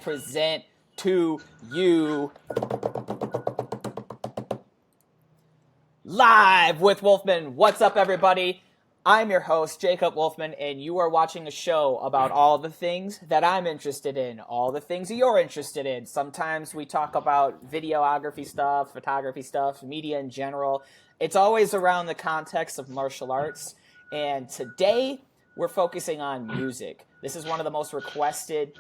present to you live with Wolfman. What's up, everybody? I'm your host, Jacob Wolfman, and you are watching a show about all the things that I'm interested in, all the things you're interested in. Sometimes we talk about videography stuff, photography stuff, media in general. It's always around the context of martial arts, and today we're focusing on music. This is one of the most requested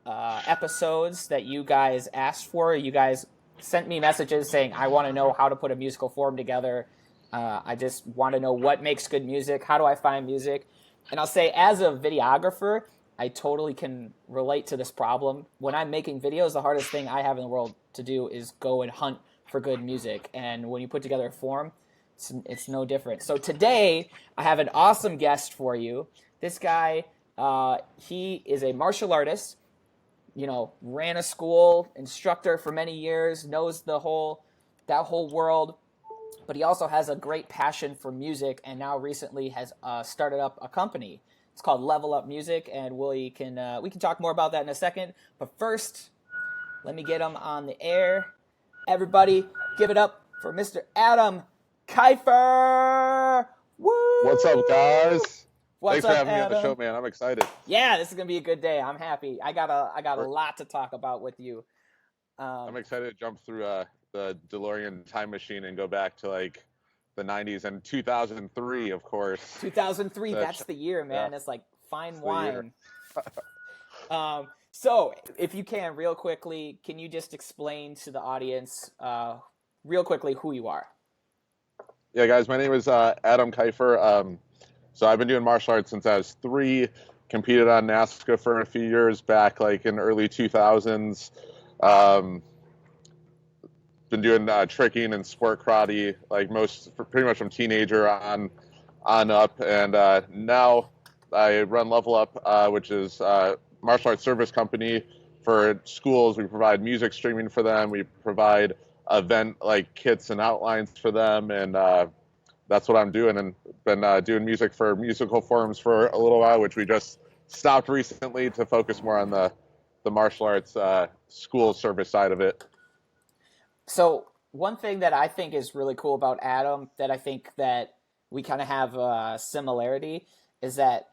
episodes that you guys asked for. You guys sent me messages saying, I want to know how to put a musical form together. I just want to know what makes good music. How do I find music? And I'll say, as a videographer, I totally can relate to this problem. When I'm making videos, the hardest thing I have in the world to do is go and hunt for good music. And when you put together a form, it's no different. So today, I have an awesome guest for you. This guy, he is a martial artist. You know, ran a school, instructor for many years, knows that whole world. But he also has a great passion for music, and now recently has started up a company. It's called Level Up Music, and we can talk more about that in a second. But first, let me get him on the air. Everybody, give it up for Mr. Adam Kifer. Woo! What's up, guys? What's Thanks up, for having Adam? me on the show, man. I'm excited. Yeah, this is gonna be a good day. I'm happy. I got a lot to talk about with you. I'm excited to jump through the DeLorean time machine and go back to like the 90s and 2003, of course. 2003, that's the year, man. Yeah. It's like fine wine. So, if you can, real quickly, can you just explain to the audience, real quickly, who you are? Yeah, guys, my name is Adam Kifer. So I've been doing martial arts since I was 3. Competed on NASCA for a few years back, like in early 2000s. Been doing tricking and sport karate, like pretty much from teenager on up, and now I run Level Up, which is a martial arts service company for schools. We provide music streaming for them. We provide event like kits and outlines for them, and that's what I'm doing, and been doing music for musical forms for a little while, which we just stopped recently to focus more on the martial arts school service side of it. So, one thing that I think is really cool about Adam, that I think that we kind of have a similarity, is that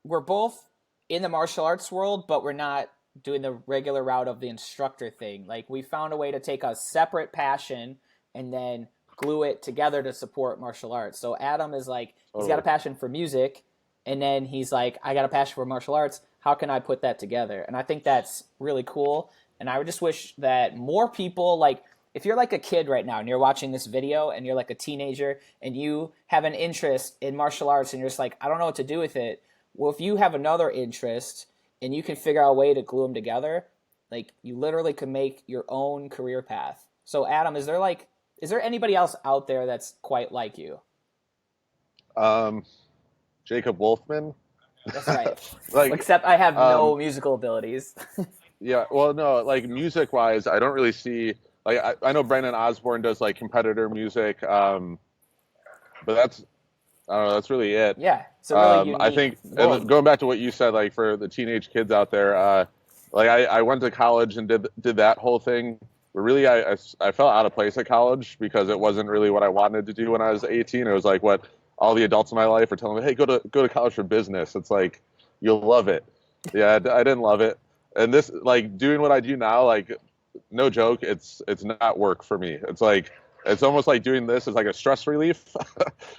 we're both in the martial arts world, but we're not doing the regular route of the instructor thing. Like, we found a way to take a separate passion and then glue it together to support martial arts. So Adam is like, he's got a passion for music, and then he's like, I got a passion for martial arts. How can I put that together? And I think that's really cool. And I would just wish that more people, like, if you're like a kid right now and you're watching this video and you're like a teenager and you have an interest in martial arts and you're just like, I don't know what to do with it. Well, if you have another interest and you can figure out a way to glue them together, like, you literally could make your own career path. So Adam, is there anybody else out there that's quite like you? Jacob Wolfman. That's right. Except I have no musical abilities. Yeah, well, no, like music-wise, I don't really see. Like, I know Brandon Osborne does like competitor music, but that's, I don't know, that's really it. Yeah, it's a really unique I think, world. and going back to what you said, like for the teenage kids out there, like I went to college and did that whole thing. But really, I felt out of place at college because it wasn't really what I wanted to do when I was 18. It was like what all the adults in my life are telling me, hey, go to college for business. It's like, you'll love it. Yeah, I didn't love it. And this, like, doing what I do now, like, no joke, it's not work for me. It's like, it's almost like doing this is like a stress relief,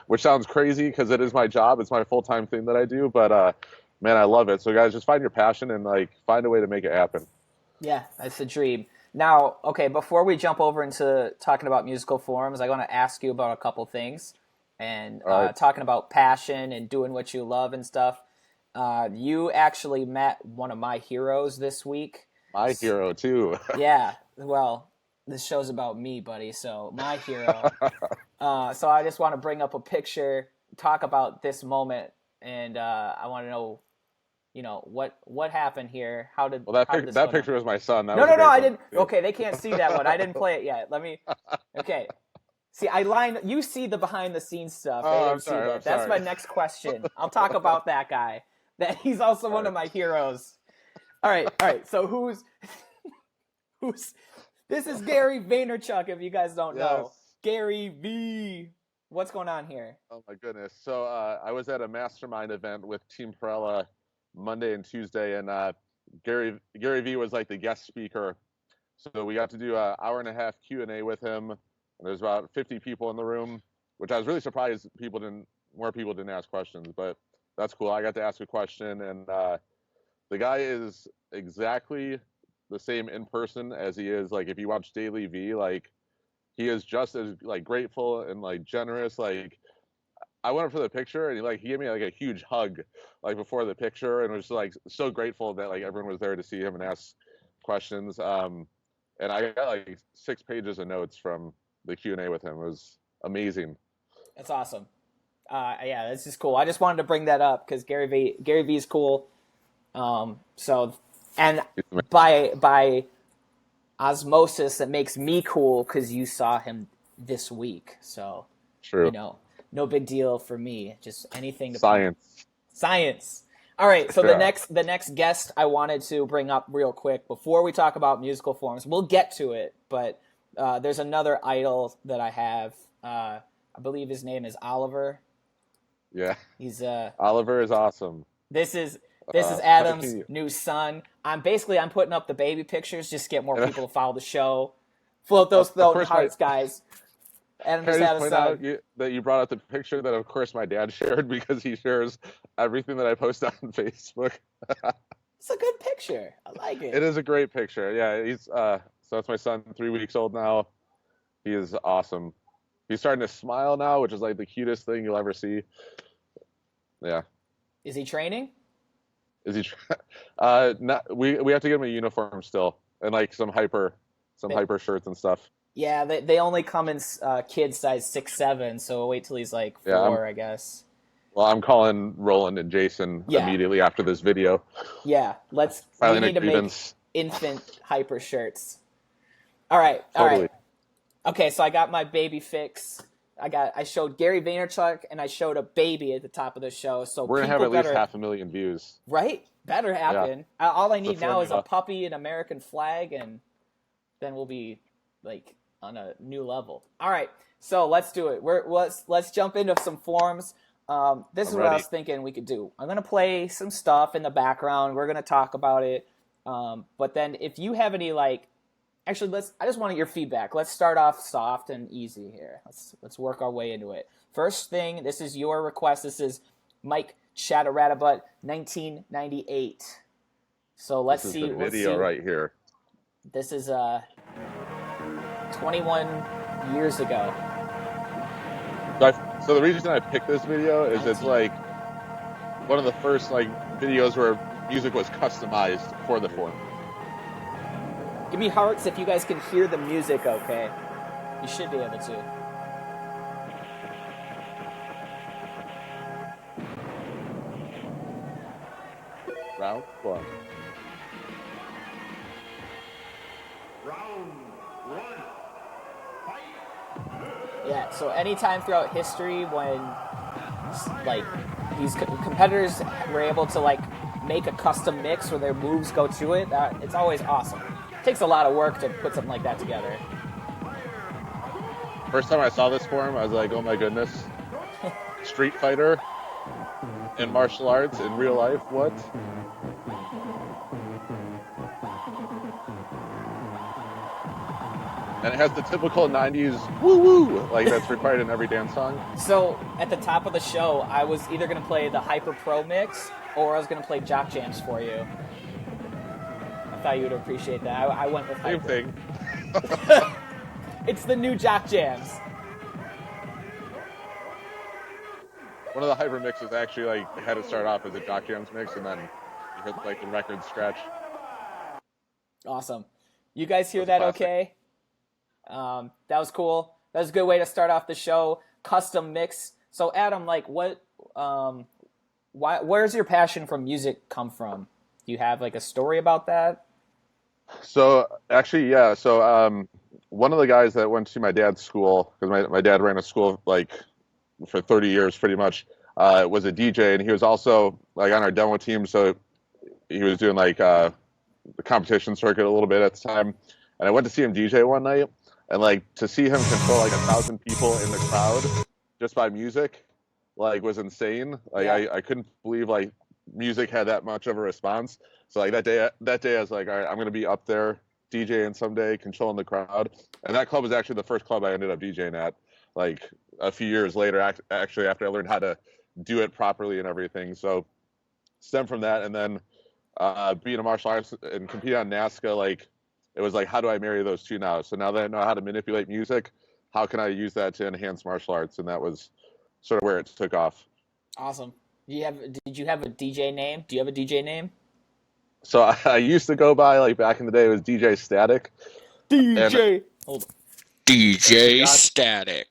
which sounds crazy because it is my job. It's my full-time thing that I do. But, man, I love it. So, guys, just find your passion and, like, find a way to make it happen. Yeah, that's the dream. Now, okay, before we jump over into talking about musical forms, I want to ask you about a couple things. And talking about passion and doing what you love and stuff. You actually met one of my heroes this week. My hero, too. Yeah, well, this show's about me, buddy, so my hero. So I just want to bring up a picture, talk about this moment, and I want to know, you know, what happened here. How did that picture was my son. No, I didn't. Okay, they can't see that one. I didn't play it yet. Okay. See, you see the behind the scenes stuff. I'm sorry. That's my next question. I'll talk about that guy. That he's also one of my heroes. All right. So who's this is Gary Vaynerchuk, if you guys don't know. Yes. Gary V. What's going on here? Oh my goodness. So I was at a mastermind event with Team Perella Monday and Tuesday, and Gary V was like the guest speaker. So we got to do an hour and a half Q&A with him. And there's about 50 people in the room, which I was really surprised more people didn't ask questions, but that's cool. I got to ask a question, and the guy is exactly the same in person as he is like if you watch Daily V. Like he is just as like grateful and like generous. Like I went up for the picture, and he gave me like a huge hug like before the picture, and was like so grateful that like everyone was there to see him and ask questions. And I got like 6 pages of notes from the Q&A with him. It was amazing. That's awesome. Yeah, that's just cool. I just wanted to bring that up because Gary V is cool. So, and by osmosis, it makes me cool because you saw him this week. So, True. You know, no big deal for me. Just anything to Science. All right. So Yeah. the next guest I wanted to bring up real quick before we talk about musical forms. We'll get to it, but there's another idol that I have. I believe his name is Oliver. Yeah. He's Oliver is awesome. This is Adam's new son. I'm putting up the baby pictures just to get more people to follow the show. Float those hearts, guys. Adam just had a son. That you brought up the picture that, of course, my dad shared because he shares everything that I post on Facebook. It's a good picture. I like it. It is a great picture. Yeah, he's so that's my son, 3 weeks old now. He is awesome. He's starting to smile now, which is like the cutest thing you'll ever see. Yeah. Is he training? Is he? We have to get him a uniform still, and like some hyper shirts and stuff. Yeah, they only come in kid size 6'7", so we'll wait till he's like 4, I guess. Well, I'm calling Roland and Jason immediately after this video. Yeah, we need to make infant hyper shirts. All right. Okay, so I got my baby fix. I showed Gary Vaynerchuk and I showed a baby at the top of the show. So we're gonna have at least 500,000 views. Right? Better happen. Yeah. All I need now is a puppy, an American flag, and then we'll be like on a new level. All right, so let's do it. Let's jump into some forms. This is what I was thinking we could do. I'm gonna play some stuff in the background. We're gonna talk about it. But then if you have any I just wanted your feedback. Let's start off soft and easy here. Let's work our way into it. First thing, this is your request. This is Mike Chatteratabutt, 1998. So let's see. The video right here. This is 21 years ago. So the reason I picked this video is it's like one of the first videos where music was customized for the form. Give me hearts if you guys can hear the music okay. You should be able to. Round one. Round one. Fight. Yeah, so anytime throughout history when these competitors were able to make a custom mix where their moves go to it, it's always awesome. It takes a lot of work to put something like that together. First time I saw this form, I was like, oh my goodness. Street Fighter and martial arts in real life, what? And it has the typical 90s woo-woo that's required in every dance song. So at the top of the show, I was either going to play the Hyper Pro mix or I was going to play Jock Jams for you. I thought you would appreciate that. I went with Hyper. Same thing. It's the new Jock Jams. One of the Hyper mixes actually had to start off as a Jock Jams mix, and then you heard the record scratch. Awesome. You guys hear that okay? That was cool. That was a good way to start off the show. Custom mix. So Adam, where's your passion for music come from? Do you have a story about that? So actually, yeah. So one of the guys that went to my dad's school, because my dad ran a school for 30 years pretty much, was a DJ, and he was also on our demo team. So he was doing the competition circuit a little bit at the time, and I went to see him DJ one night, and like to see him control like 1,000 people in the crowd just by music, like was insane. Like Yeah. I couldn't believe like music had that much of a response. So like that day I was like, all right, I'm gonna be up there DJing someday, controlling the crowd. And that club was actually the first club I ended up DJing at, like a few years later, actually after I learned how to do it properly and everything. So stem from that, and then being a martial arts and competing on NASCA, like it was like, how do I marry those two now? So now that I know how to manipulate music, how can I use that to enhance martial arts? And that was sort of where it took off. Awesome. Did you have a DJ name? Do you have a DJ name? So I used to go by, like back in the day, it was DJ Static, and Hold on. and to be DJ honest, Static.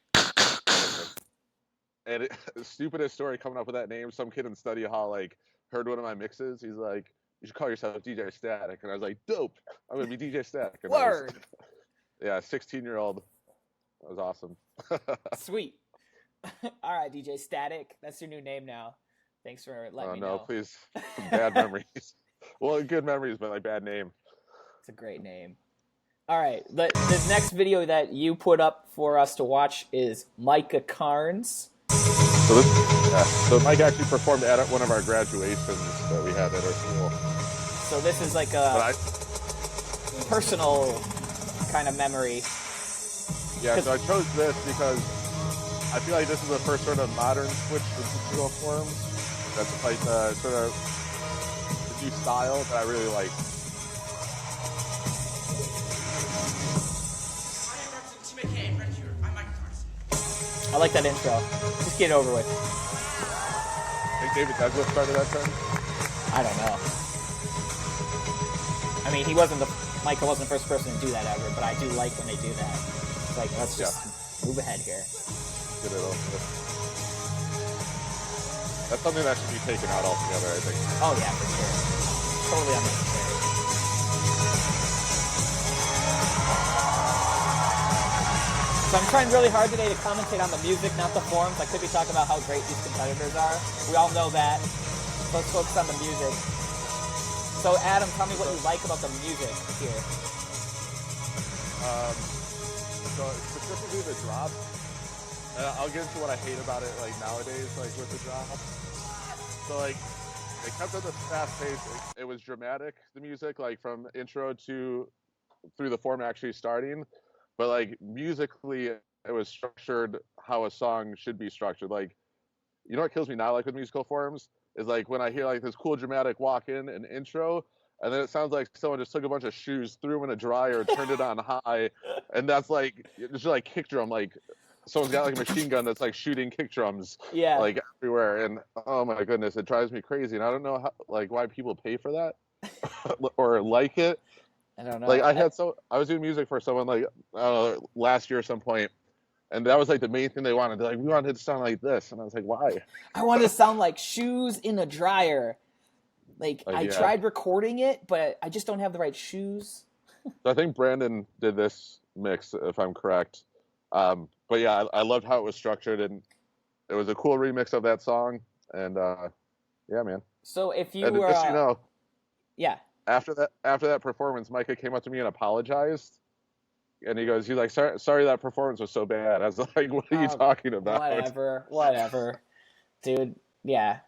and the stupidest story coming up with that name. Some kid in study hall like heard one of my mixes. He's like, "You should call yourself DJ Static," and I was like, "Dope! I'm gonna be DJ Static." And Word. Yeah, 16-year-old. That was awesome. Sweet. All right, DJ Static. That's your new name now. Thanks for letting me no, know. please. Bad memories. Well, good memories, but like bad name. It's a great name. All right, the next video that you put up for us to watch is Micah Carnes. So Mike actually performed at one of our graduations that we had at our school. So this is like a personal kind of memory. Yeah, so I chose this because I feel like this is the first sort of modern switch to digital forms. That's like the sort of the new style that I really like. I like that intro. Just get it over with. I think David Douglas started that trend. I don't know. I mean, Michael wasn't the first person to do that ever, but I do like when they do that. It's like, let's just move ahead here. Get it over. That's something that should be taken out altogether, I think. Oh yeah, for sure. Totally unnecessary. So I'm trying really hard today to commentate on the music, not the forms. I could be talking about how great these competitors are. We all know that. Let's focus on the music. So Adam, tell me what you like about the music here. So specifically the drop. I'll get into what I hate about it, like nowadays, like with the drop. So like, it kept at the fast pace. It was dramatic, the music, like from intro to through the form actually starting. But like musically, it was structured how a song should be structured. Like, you know what kills me now, like with musical forms, is like when I hear like this cool dramatic walk in and intro, and then it sounds like someone just took a bunch of shoes, threw them in a dryer, turned it on high, and that's like it's just like kick drum, like someone's got like a machine gun that's like shooting kick drums, like everywhere, and oh my goodness, it drives me crazy, and I don't know how, like why people pay for that or like it. I don't know. Like I was doing music for someone like I don't know, last year at some point, and that was like the main thing they wanted. They're like, we wanted it to sound like this, and I was like, why? I wanted to sound like shoes in a dryer. Like I tried recording it, but I just don't have the right shoes. So I think Brandon did this mix, if I'm correct. But yeah, I loved how it was structured, and it was a cool remix of that song. And yeah, man. So if you and were, just, you know, yeah. After that performance, Micah came up to me and apologized. And he goes, he's like, sorry that performance was so bad. I was like, what are you talking about? Whatever. Dude, yeah.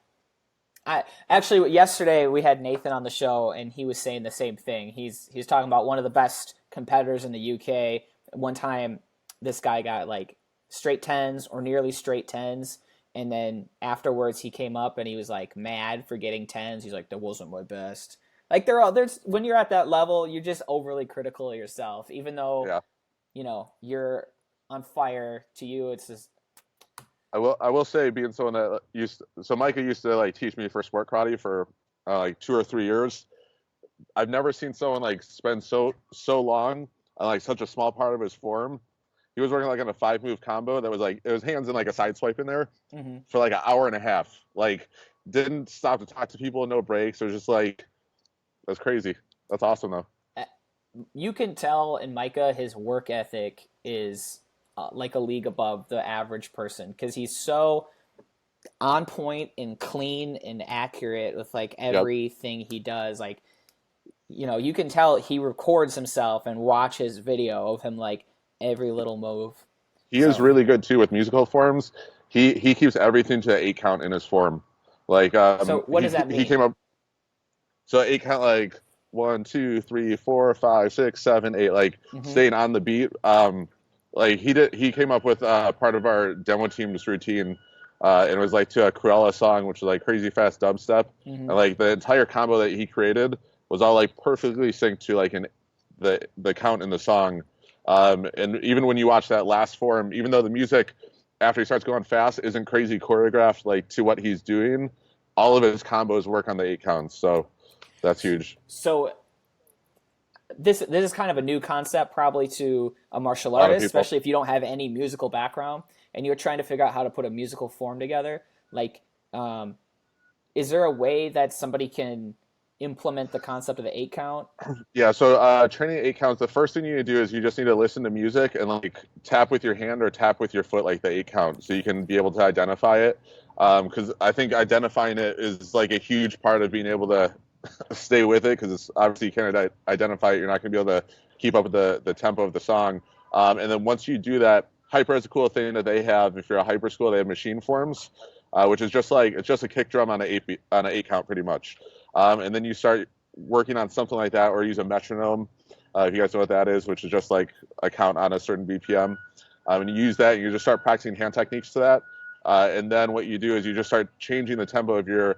Actually, yesterday we had Nathan on the show, and he was saying the same thing. He's talking about one of the best competitors in the UK. One time, this guy got like straight tens or nearly straight tens, and then afterwards he came up and he was like mad for getting tens. He's like, that wasn't my best. Like there's when you're at that level, you're just overly critical of yourself, even though you know you're on fire. To you, it's just. I will say, being someone that Micah used to like teach me for sport karate for like 2 or 3 years. I've never seen someone like spend so long on like such a small part of his form. He was working like on a 5-move combo that was like it was hands and like a side swipe in there for like an hour and a half. Like didn't stop to talk to people, no breaks. It was just like that's crazy. That's awesome though. You can tell in Micah his work ethic is like a league above the average person because he's so on point and clean and accurate with like everything he does. Like you can tell he records himself and watch his video of him like every little move. He is So really good too with musical forms. He keeps everything to 8 count in his form. Like so what does that he mean? came up so 8 count like 1, 2, 3, 4, 5, 6, 7, 8, like Hmm. staying on the beat. Like he came up with part of our demo team's routine, and it was like to a Cruella song, which was like crazy fast dubstep, Hmm. and like the entire combo that he created was all like perfectly synced to like the count in the song. And even when you watch that last form, even though the music after he starts going fast isn't crazy choreographed like to what he's doing, all of his combos work on the 8 counts. So that's huge. So this is kind of a new concept probably to a martial A lot of artist, people. especially if you don't have any musical background and you're trying to figure out how to put a musical form together. Like, um, is there a way that somebody can implement the concept of the 8 count? Yeah, so training 8 counts, the first thing you need to do is you just need to listen to music and like tap with your hand or tap with your foot like the 8 count so you can be able to identify it. Because I think identifying it is like a huge part of being able to stay with it because it's obviously you can't identify it. You're not going to be able to keep up with the tempo of the song. And then once you do that, Hyper is a cool thing that they have. If you're a Hyper school, they have machine forms, which is just like it's just a kick drum on on an 8 count pretty much. And then you start working on something like that or use a metronome, if you guys know what that is, which is just like a count on a certain BPM. And you use that and you just start practicing hand techniques to that. And then what you do is you just start changing the tempo of your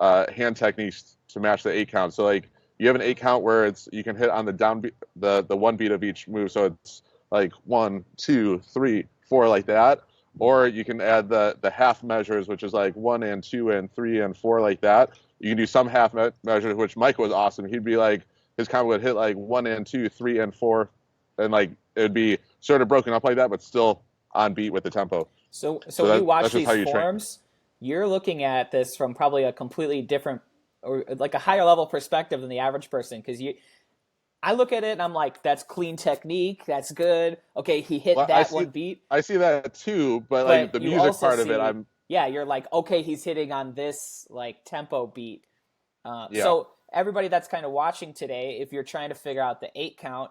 hand techniques to match the 8 count. So like you have an 8 count where it's you can hit on the down beat, the one beat of each move. So it's like 1, 2, 3, 4 like that. Or you can add the half measures, which is like 1 and 2 and 3 and 4 like that. You can do some half measures, which Mike was awesome. He'd be like his combo would hit like 1 and 2, 3 and 4, and like it would be sort of broken up like that, but still on beat with the tempo. So So when you that's watch just these how you train. forms, you're looking at this from probably a completely different or like a higher level perspective than the average person because I look at it and I'm like, that's clean technique, that's good. Okay, he hit Well, I that see, one beat, I see that too, but like but the you music also part of it, see, I'm yeah, you're like, okay, he's hitting on this like tempo beat. yeah. So everybody that's kind of watching today, if you're trying to figure out the 8 count,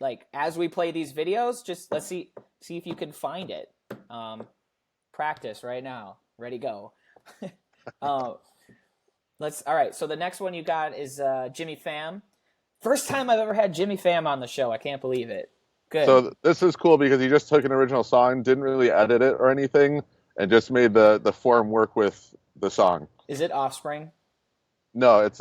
like as we play these videos, just let's see if you can find it. Um, Practice right now. Ready, go. uh, let's. All right. So the next one you got is Jimmy Pham. First time I've ever had Jimmy Pham on the show. I can't believe it. Good. So this is cool because he just took an original song, didn't really edit it or anything, and just made the form work with the song. Is it Offspring? No, it's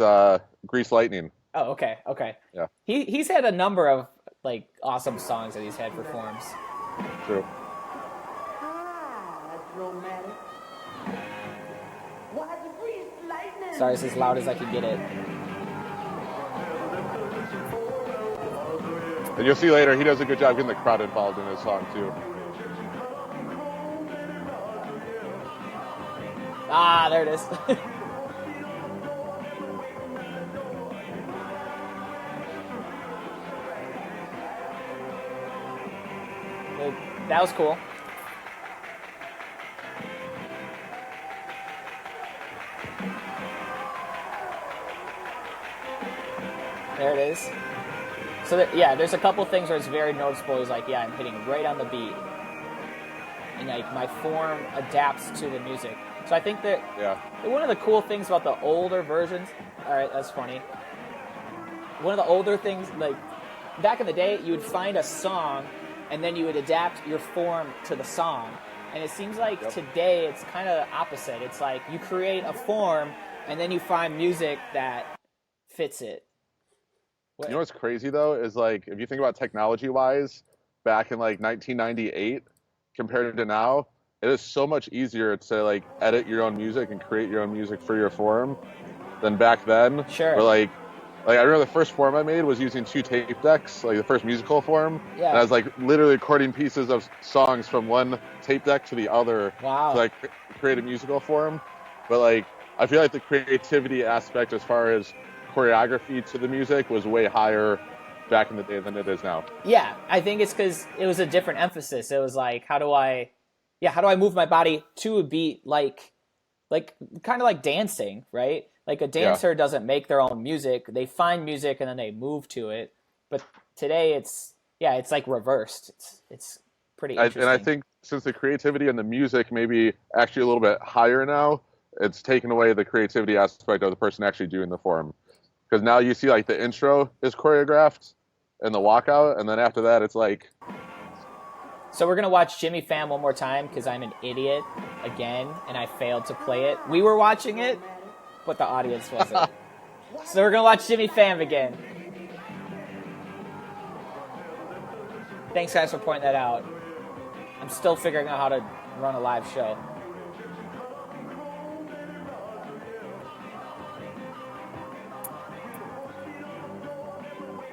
Grease Lightning. Oh, okay, okay. Yeah, He's had a number of like awesome songs that he's had performs. true. Sorry, it's as loud as I can get it. And you'll see later he does a good job getting the crowd involved in his song too. Ah, there it is. That was cool. There it is. So that, yeah, there's a couple things where it's very noticeable. He's like, yeah, I'm hitting right on the beat, and like my form adapts to the music. So I think that Yeah, one of the cool things about the older versions. All right, that's funny. One of the older things, like back in the day, you would find a song, and then you would adapt your form to the song. And it seems like yep. today it's kind of opposite. It's like you create a form, and then you find music that fits it. You know what's crazy though is like if you think about technology wise, back in like 1998 compared to now, it is so much easier to like edit your own music and create your own music for your form than back then. Sure. But like I remember the first form I made was using 2 tape decks, like the first musical form, and I Yeah. was like literally recording pieces of songs from one tape deck to the other to Wow. like create a musical form. But like I feel like the creativity aspect as far as choreography to the music was way higher back in the day than it is now. Yeah, I think it's because it was a different emphasis. It was like, how do I move my body to a beat like kind of like dancing, right? Like a Yeah. dancer doesn't make their own music; they find music and then they move to it. But today, it's like reversed. It's pretty And I interesting. think since the creativity and the music may be actually a little bit higher now, it's taken away the creativity aspect of the person actually doing the form. Because now you see like the intro is choreographed and the walkout, and then after that it's like, So we're gonna watch Jimmy Fam one more time because I'm an idiot again and I failed to play it. We were watching it, but the audience wasn't. So we're gonna watch Jimmy Fam again. Thanks guys for pointing that out. I'm still figuring out how to run a live show.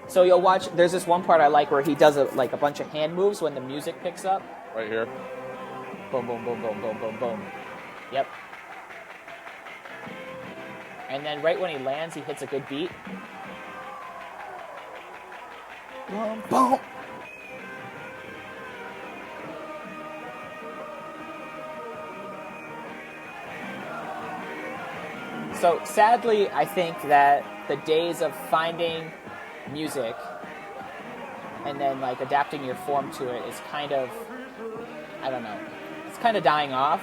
So you'll watch. There's this one part I like where he does a bunch of hand moves when the music picks up. right here. Boom, boom, boom, boom, boom, boom, boom. Yep. And then right when he lands, he hits a good beat. Boom, boom. So sadly, I think that the days of finding music and then like adapting your form to it is kind of, I don't know, it's kind of dying off.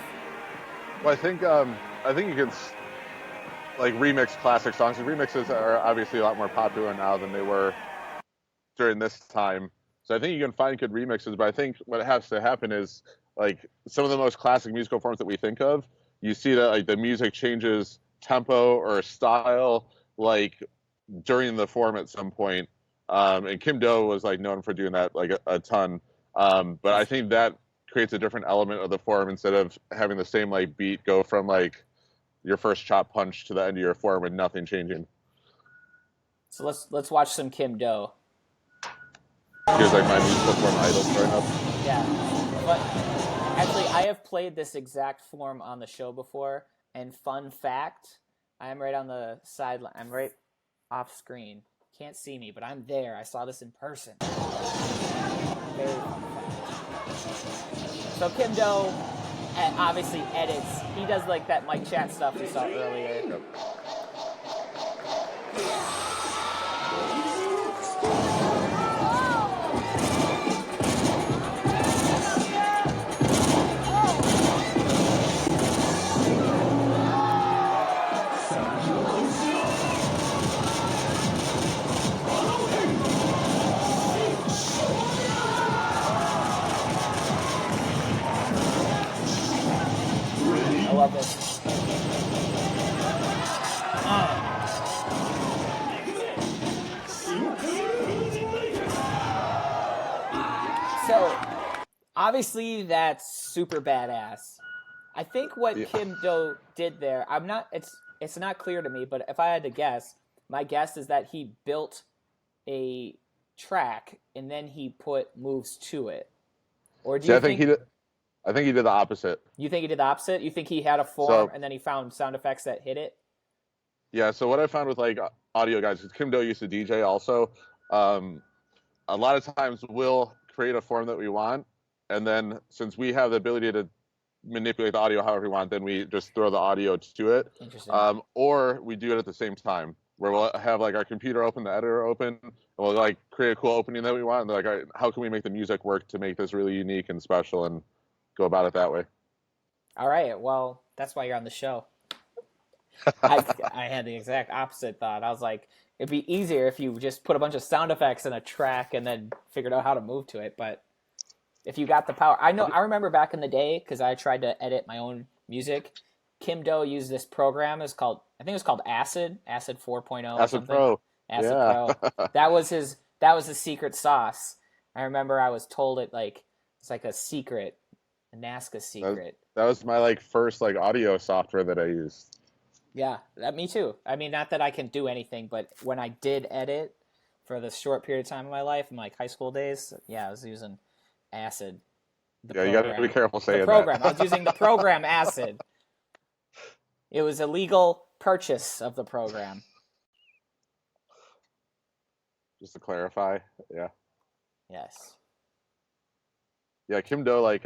Well, I think you can like remix classic songs. And remixes are obviously a lot more popular now than they were during this time. So I think you can find good remixes, but I think what has to happen is like some of the most classic musical forms that we think of, you see that like the music changes tempo or style like during the form at some point. And Kim Do was like known for doing that like a ton. But I think that creates a different element of the form instead of having the same like beat go from like your first chop punch to the end of your form with nothing changing. So let's watch some Kim Do. Here's like my musical form idols growing up. Yeah, but actually, I have played this exact form on the show before. And fun fact, I'm right on the sideline. I'm right off screen. Can't see me, but I'm there. I saw this in person. Very fun fact. So Kim Do obviously edits. He does like that mic chat stuff you saw earlier. Yep. I love this. So, obviously, that's super badass. I think what Kim Do did there, it's not clear to me, but if I had to guess, my guess is that he built a track and then he put moves to it. Or do you think I think he did the opposite. You think he did the opposite? You think he had a form and then he found sound effects that hit it? Yeah, so what I found with like audio guys, because Kim Do used to DJ also, a lot of times we'll create a form that we want, and then since we have the ability to manipulate the audio however we want, then we just throw the audio to it. Interesting. Or we do it at the same time, where we'll have like our computer open, the editor open, and we'll like create a cool opening that we want, and they're like, all right, how can we make the music work to make this really unique and special, and go about it that way. All right. Well, that's why you're on the show. I had the exact opposite thought. I was like, it'd be easier if you just put a bunch of sound effects in a track and then figured out how to move to it. But if you got the power, I remember back in the day because I tried to edit my own music. Kim Do used this program. I think it was called Acid 4.0 or Acid something. Pro. Acid Yeah. Pro. That was his secret sauce. I remember I was told it's like a secret, a Nazca secret. That was my like first like audio software that I used. Yeah, me too. I mean, not that I can do anything, but when I did edit for the short period of time in my life, in like high school days, I was using Acid. You got to be careful saying the program. that. I was using the program Acid. It was a legal purchase of the program. Just to clarify, yeah. Yes. Yeah, Kim Do like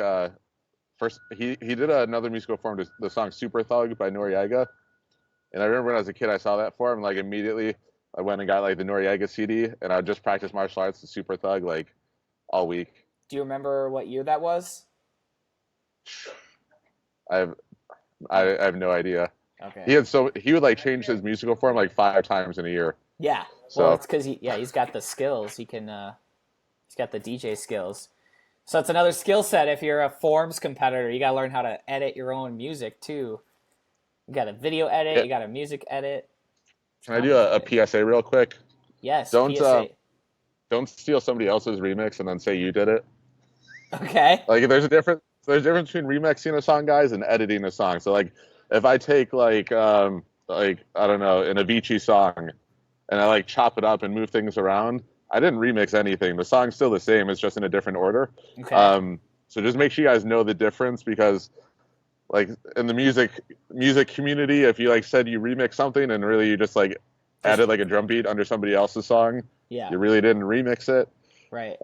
first he did another musical form to the song Super Thug by Noriega. And I remember when I was a kid, I saw that for him. Like immediately, I went and got like the Noriega CD, and I would just practice martial arts to Super Thug like all week. Do you remember what year that was? I have Oh, I have no idea. okay. He would like change his musical form like 5 times in a year. Yeah. Well, So it's because he's got the skills. He's got the DJ skills. So it's another skill set. If you're a forms competitor, you gotta learn how to edit your own music too. You got a video edit. yeah, You got a music edit. It's can I do a complicated. PSA real quick? Yes, Don't PSA. don't steal somebody else's remix and then say you did it. Okay. Like there's a difference between remixing a song, guys, and editing a song. So like if I take like I don't know, an Avicii song and I like chop it up and move things around, I didn't remix anything. The song's still the same, it's just in a different order. Okay. So just make sure you guys know the difference, because like in the music community, if you like said you remix something and really you just like Just added like a drum beat under somebody else's song, yeah. you really didn't remix it. Right.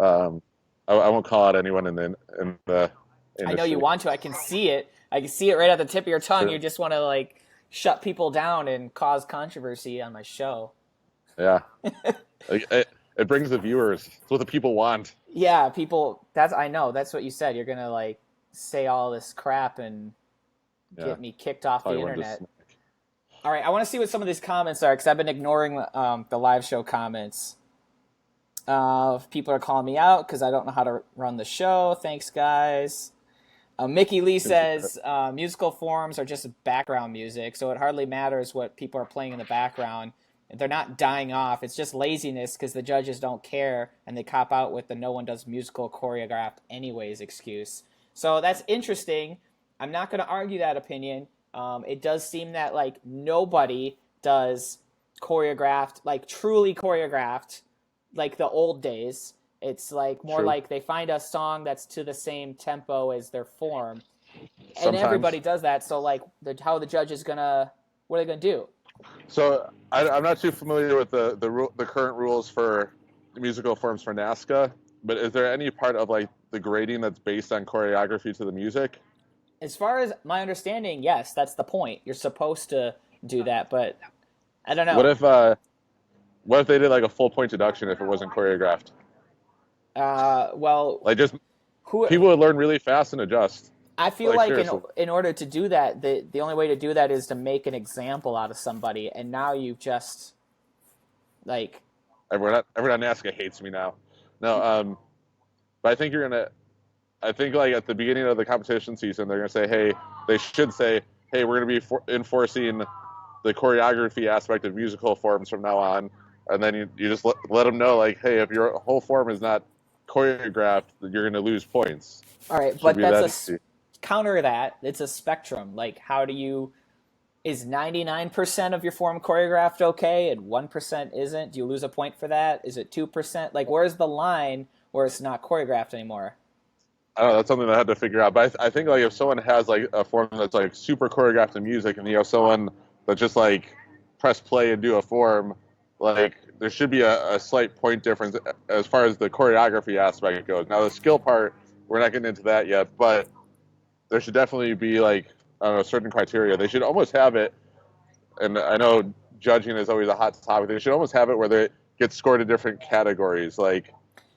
I won't call out anyone in the I know you industry. want to. I can see it. I can see it right at the tip of your tongue. You just want to like shut people down and cause controversy on my show. Yeah, like it brings the viewers. It's what the people want. Yeah, people. I know. That's what you said. You're gonna like say all this crap and Yeah, get me kicked off the probably wanted to internet. smack. All right, I want to see what some of these comments are because I've been ignoring the live show comments. People are calling me out because I don't know how to run the show. Thanks, guys. Mickey Lee says musical forms are just background music, so it hardly matters what people are playing in the background. They're not dying off. It's just laziness because the judges don't care and they cop out with the no one does musical choreographed anyways excuse. So that's interesting. I'm not going to argue that opinion. It does seem that like nobody does choreographed, like truly choreographed, like the old days. It's like more True. like they find a song that's to the same tempo as their form, and Sometimes. everybody does that. So like, how the judge is gonna, what are they gonna do? So I'm not too familiar with the current rules for musical forms for NASCA, but is there any part of like the grading that's based on choreography to the music? As far as my understanding, yes, that's the point. You're supposed to do that, but I don't know. What if they did like a full point deduction if it wasn't choreographed? Well, Like just who people would learn really fast and adjust. I feel Like like seriously. in order to do that, the only way to do that is to make an example out of somebody, and now you've just like Everyone at NASCA hates me now. No, but I think like at the beginning of the competition season, they're gonna say, hey, they should say, hey, we're gonna be enforcing the choreography aspect of musical forms from now on, and then you just let them know like, hey, if your whole form is not choreographed, you're gonna lose points. all right, Should but be that's that easy. counter that. It's a spectrum. Like, how do you? Is 99% of your form choreographed okay and 1% isn't? Do you lose a point for that? Is it 2%? Like, where's the line where it's not choreographed anymore? I don't know. That's something I had to figure out. But I think like if someone has like a form that's like super choreographed in music, and you have someone that just like press play and do a form, like there should be a slight point difference as far as the choreography aspect goes. Now the skill part, we're not getting into that yet, but there should definitely be like I don't know, certain criteria. They should almost have it, and I know judging is always a hot topic. They should almost have it where they get scored in different categories. Like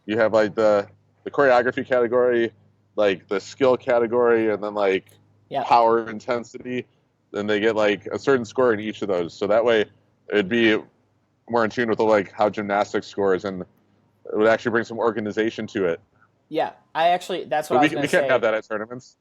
you have like the choreography category, like the skill category, and then like Yeah. power intensity. Then they get like a certain score in each of those. So that way it'd be more in tune with like how gymnastics scores, and it would actually bring some organization to it. Yeah, that's what But I we, was going we to say. can't have that at tournaments.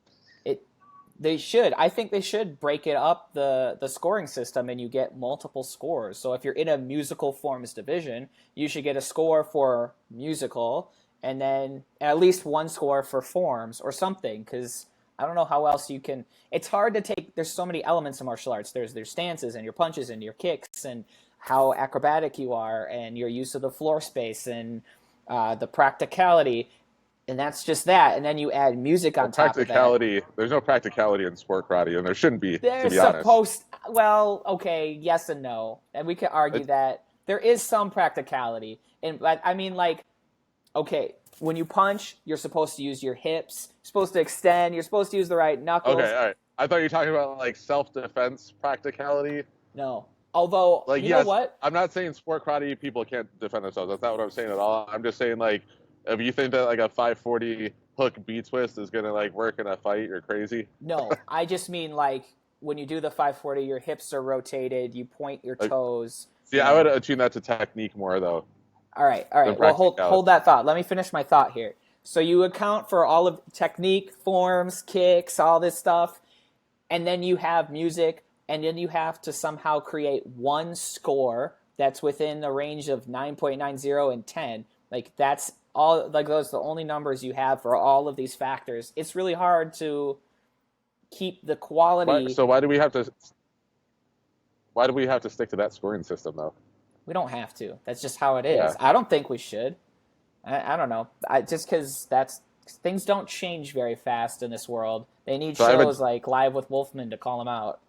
They should. I think they should break it up the scoring system, and you get multiple scores. So if you're in a musical forms division, you should get a score for musical, and then at least one score for forms or something. Because I don't know how else you can. It's hard to take. There's so many elements of martial arts. There's stances and your punches and your kicks and how acrobatic you are and your use of the floor space and the practicality. And that's just that. And then you add music on top of that. Practicality. There's no practicality in sport karate, and there shouldn't be. They're To be honest, supposed. Well, okay, yes and no, and we can argue that there is some practicality. And I mean, like, okay, when you punch, you're supposed to use your hips. You're supposed to extend. You're supposed to use the right knuckles. okay, all right. I thought you were talking about like self-defense practicality. No. Although, Like, you know yes, what? I'm not saying sport karate people can't defend themselves. That's not what I'm saying at all. I'm just saying, like, if you think that like a 540 hook B twist is gonna like work in a fight, you're crazy. No, I just mean like when you do the 540, your hips are rotated, you point your Like, toes, see, I would attune that to technique more though All right, all than right. Well, hold practicality. that thought. Let me finish my thought here. So you account for all of technique, forms, kicks, all this stuff, and then you have music, and then you have to somehow create one score that's within the range of 9.90 and 10. Like that's all. Like those are the only numbers you have for all of these factors. It's really hard to keep the quality. So why do we have to? Why do we have to stick to that scoring system though? We don't have to. That's just how it Yeah. is. I don't think we should. I don't know. Just because things don't change very fast in this world. They need So I have shows like Live with Wolfman to call them out.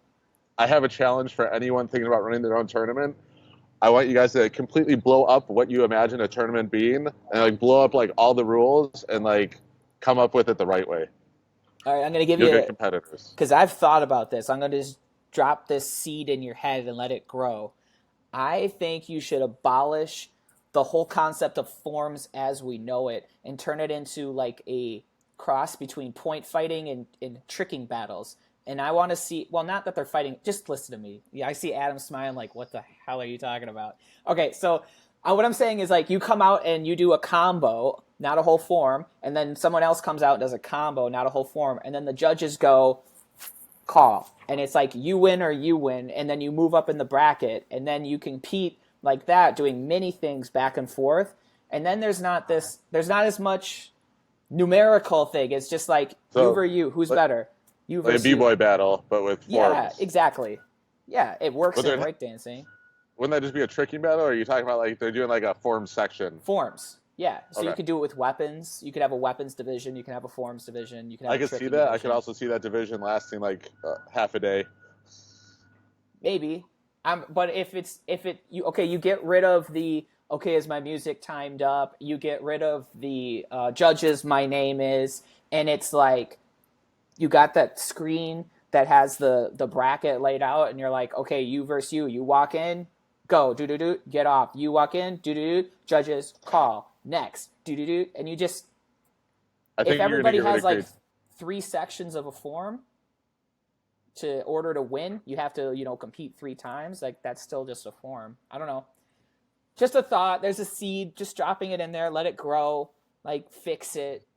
I have a challenge for anyone thinking about running their own tournament. I want you guys to completely blow up what you imagine a tournament being, and like blow up like all the rules and like come up with it the right way. All right, I'm going to give You'll you get competitors. because I've thought about this. I'm going to just drop this seed in your head and let it grow. I think you should abolish the whole concept of forms as we know it and turn it into like a cross between point fighting and tricking battles. And I want to see, well, not that they're fighting, just listen to me. Yeah, I see Adam smiling like, what the hell are you talking about? Okay, so what I'm saying is like you come out and you do a combo, not a whole form, and then someone else comes out and does a combo, not a whole form, and then the judges go, call, and it's like you win or you win, and then you move up in the bracket, and then you compete like that, doing many things back and forth, and then there's not as much numerical thing. It's just like you versus you, who's better, you Like a versus you. b-boy battle, but with forms. Yeah, exactly. Yeah, it works in But breakdancing. wouldn't that just be a tricking battle, or are you talking about like they're doing like a form section? Forms. Yeah, so you Okay. could do it with weapons. You could have a weapons division. You can have a forms division. You can have I a could see tricking that. I division. could also see that division lasting like half a day. Maybe. But you get rid of the okay, is my music timed up? You get rid of the judges. My name is, and it's like you got that screen that has the bracket laid out, and you're like, okay, you versus you. You walk in, go, do do do, get off. You walk in, do do do, judges call next, do do do, and you just I think if you're gonna everybody get rid has of like 3 sections of a form to order to win, you have to, compete 3 times. Like that's still just a form. I don't know. Just a thought. There's a seed. Just dropping it in there. Let it grow. Like fix it.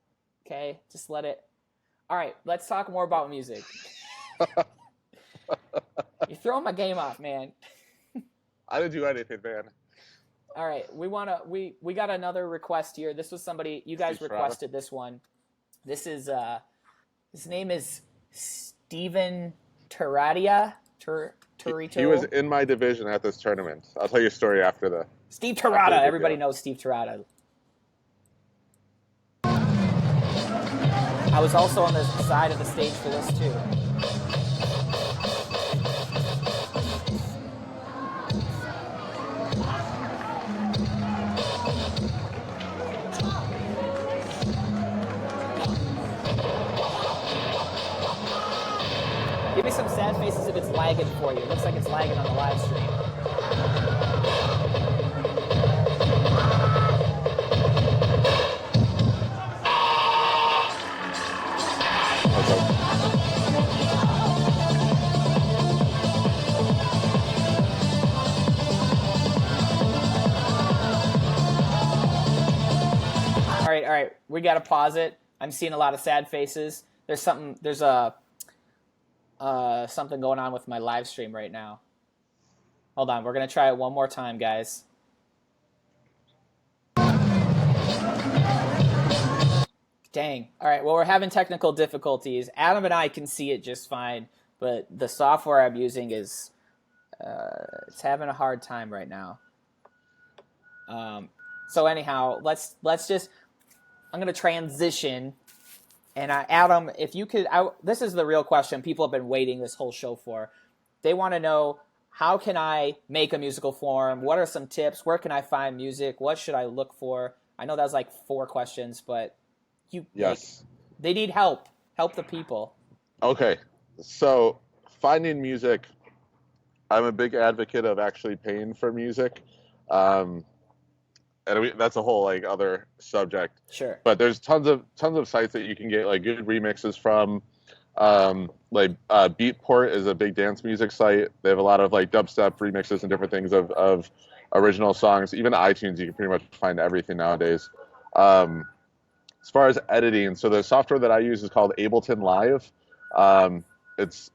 Okay. Just let it. All right. Let's talk more about music. You're throwing my game off, man. I didn't do anything, man. All right. We got another request here. This was somebody you guys requested this one. This is his name is Steven Turradia. He was in my division at this tournament. I'll tell you a story after the. Steve Turrata. Everybody knows Steve Turrata. I was also on the side of the stage for this too. Give me some sad faces if it's lagging for you. It looks like it's lagging on the live stream. All right. We got to pause it. I'm seeing a lot of sad faces. There's something going on with my live stream right now. Hold on, we're going to try it one more time, guys. Dang. All right, well, we're having technical difficulties. Adam and I can see it just fine, but the software I'm using is it's having a hard time right now. So anyhow, let's just I'm going to transition. And Adam, if you could, this is the real question people have been waiting this whole show for. They want to know, how can I make a musical form? What are some tips? Where can I find music? What should I look for? I know that was like 4 questions, but yes, they need help. Help the people. Okay, so finding music, I'm a big advocate of actually paying for music. Um, that's a whole like other subject. Sure. But there's tons of sites that you can get like good remixes from. Beatport is a big dance music site. They have a lot of like dubstep remixes and different things of original songs. Even iTunes, you can pretty much find everything nowadays. Um, as far as editing, so the software that I use is called Ableton Live. It's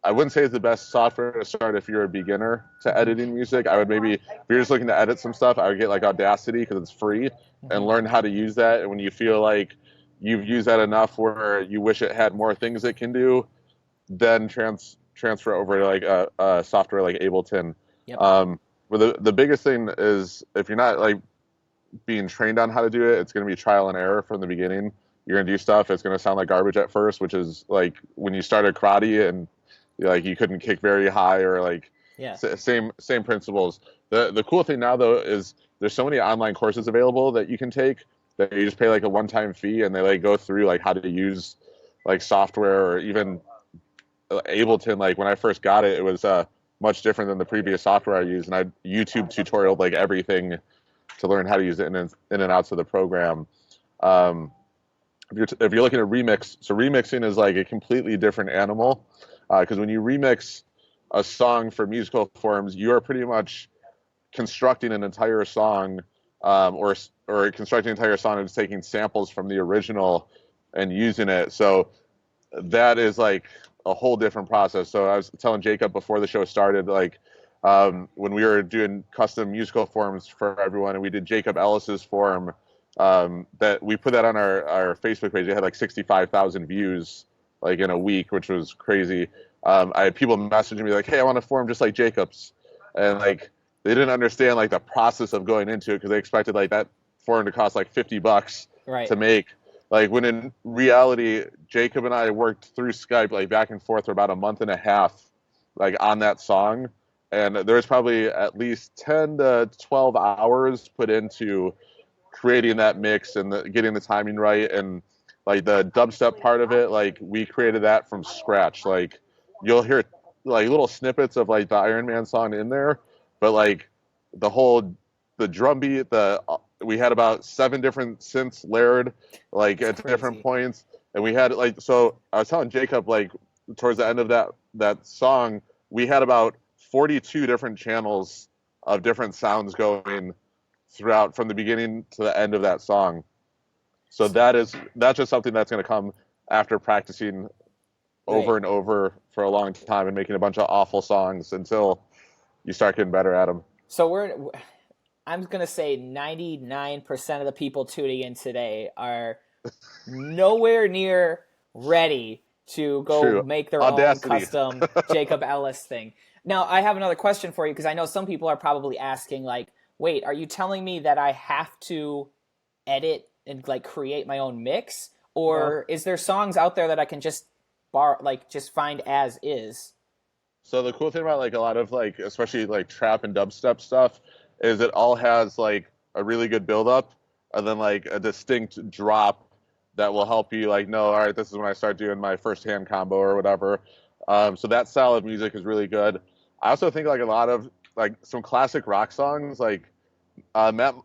I wouldn't say it's the best software to start if you're a beginner to editing music. I would maybe, if you're just looking to edit some stuff, I would get like Audacity because it's free and learn how to use that. And when you feel like you've used that enough where you wish it had more things it can do, then transfer over to like a software like Ableton. Yep. But the biggest thing is if you're not like being trained on how to do it, it's going to be trial and error from the beginning. You're going to do stuff. It's going to sound like garbage at first, which is like when you started karate and like you couldn't kick very high or like same principles. The cool thing now though is there's so many online courses available that you can take that you just pay like a one-time fee and they like go through like how to use like software or even Ableton. Like when I first got it, it was much different than the previous software I used, and I YouTube tutorialed like everything to learn how to use it in and outs of the program. If you're looking at remix, so remixing is like a completely different animal. Because when you remix a song for musical forms, you are pretty much constructing an entire song, or constructing an entire song and just taking samples from the original and using it. So that is like a whole different process. So I was telling Jacob before the show started, like when we were doing custom musical forms for everyone, and we did Jacob Ellis's form, that we put that on our Facebook page. It had like 65,000 views like in a week, which was crazy. I had people messaging me like, "Hey, I want to form just like Jacob's," and like they didn't understand like the process of going into it because they expected like that form to cost like $50 to make. Like when in reality, Jacob and I worked through Skype like back and forth for about a month and a half, like on that song, and there's probably at least 10 to 12 hours put into creating that mix and getting the timing right. And like the dubstep part of it, like we created that from scratch. Like you'll hear like little snippets of like the Iron Man song in there, but like the drum beat, we had about 7 different synths layered like at different points, and we had like, so I was telling Jacob like towards the end of that song, we had about 42 different channels of different sounds going throughout from the beginning to the end of that song. So that's just something that's going to come after practicing over and over for a long time and making a bunch of awful songs until you start getting better at them. So I'm going to say 99% of the people tuning in today are nowhere near ready to go make their own custom Jacob Ellis thing. Now, I have another question for you because I know some people are probably asking like, wait, are you telling me that I have to edit and like create my own mix, or is there songs out there that I can just just find as is? So the cool thing about like a lot of like especially like trap and dubstep stuff is it all has like a really good build up and then like a distinct drop that will help you like know, all right, this is when I start doing my first hand combo or whatever. So that style of music is really good. I also think like a lot of like some classic rock songs like Matt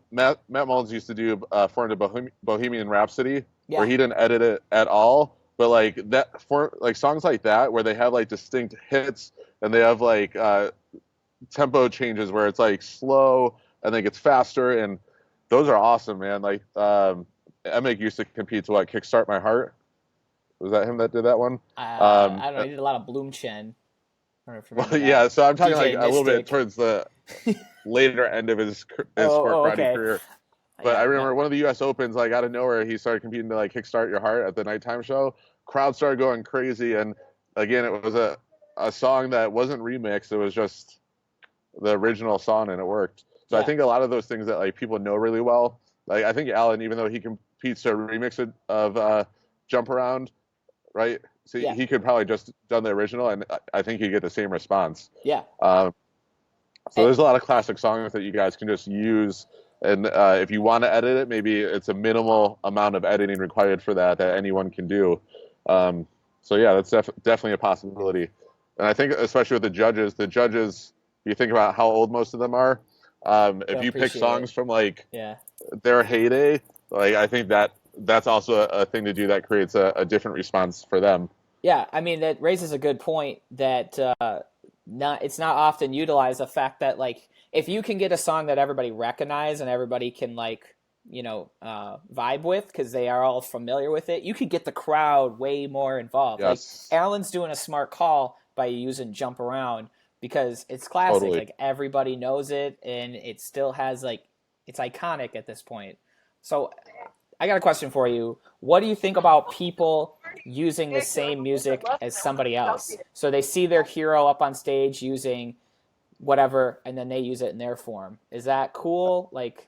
Mullins used to do for the Bohemian Rhapsody, where he didn't edit it at all. But like that for like songs like that where they have like distinct hits and they have like tempo changes where it's like slow and then gets faster, and those are awesome, man. Like Emmett used to compete to what Kickstart My Heart. Was that him that did that one? I don't know. He did a lot of Bloomchen. Well, yeah, so I'm talking DJ like Mystic. A little bit towards the later end of his sport karate career. But I remember one of the U.S. Opens, like out of nowhere, he started competing to like Kickstart Your Heart at the nighttime show. Crowd started going crazy, and again, it was a song that wasn't remixed; it was just the original song, and it worked. So I think a lot of those things that like people know really well, like I think Alan, even though he competes to a remix of Jump Around, right? So he could probably just done the original, and I think you get the same response. Yeah. So there's a lot of classic songs that you guys can just use, and if you want to edit it, maybe it's a minimal amount of editing required for that anyone can do. So yeah, that's definitely a possibility. And I think especially with the judges, you think about how old most of them are. If They'll you pick appreciate it. songs from like Yeah. their heyday, like I think that's also a thing to do that creates a different response for them. Yeah, I mean that raises a good point that not it's not often utilized. The fact that like if you can get a song that everybody recognize and everybody can like vibe with because they are all familiar with it, you could get the crowd way more involved. Like Yes, Alan's doing a smart call by using "Jump Around" because it's classic. totally. Like everybody knows it, and it still has like it's iconic at this point. So I got a question for you. What do you think about people using the same music as somebody else? So they see their hero up on stage using whatever, and then they use it in their form. Is that cool? Like,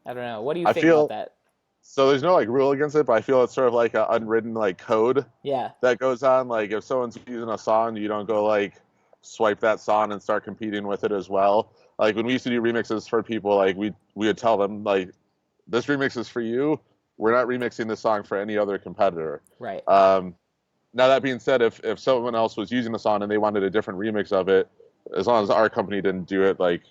I don't know. What do you I think about feel that? so. There's no like rule against it, but I feel it's sort of like an unwritten like code Yeah, that goes on. Like if someone's using a song, you don't go like swipe that song and start competing with it as well. Like when we used to do remixes for people, like we would tell them like this remix is for you. We're not remixing this song for any other competitor. right. Um, Now that being said, if someone else was using the song and they wanted a different remix of it, as long as our company didn't do it, like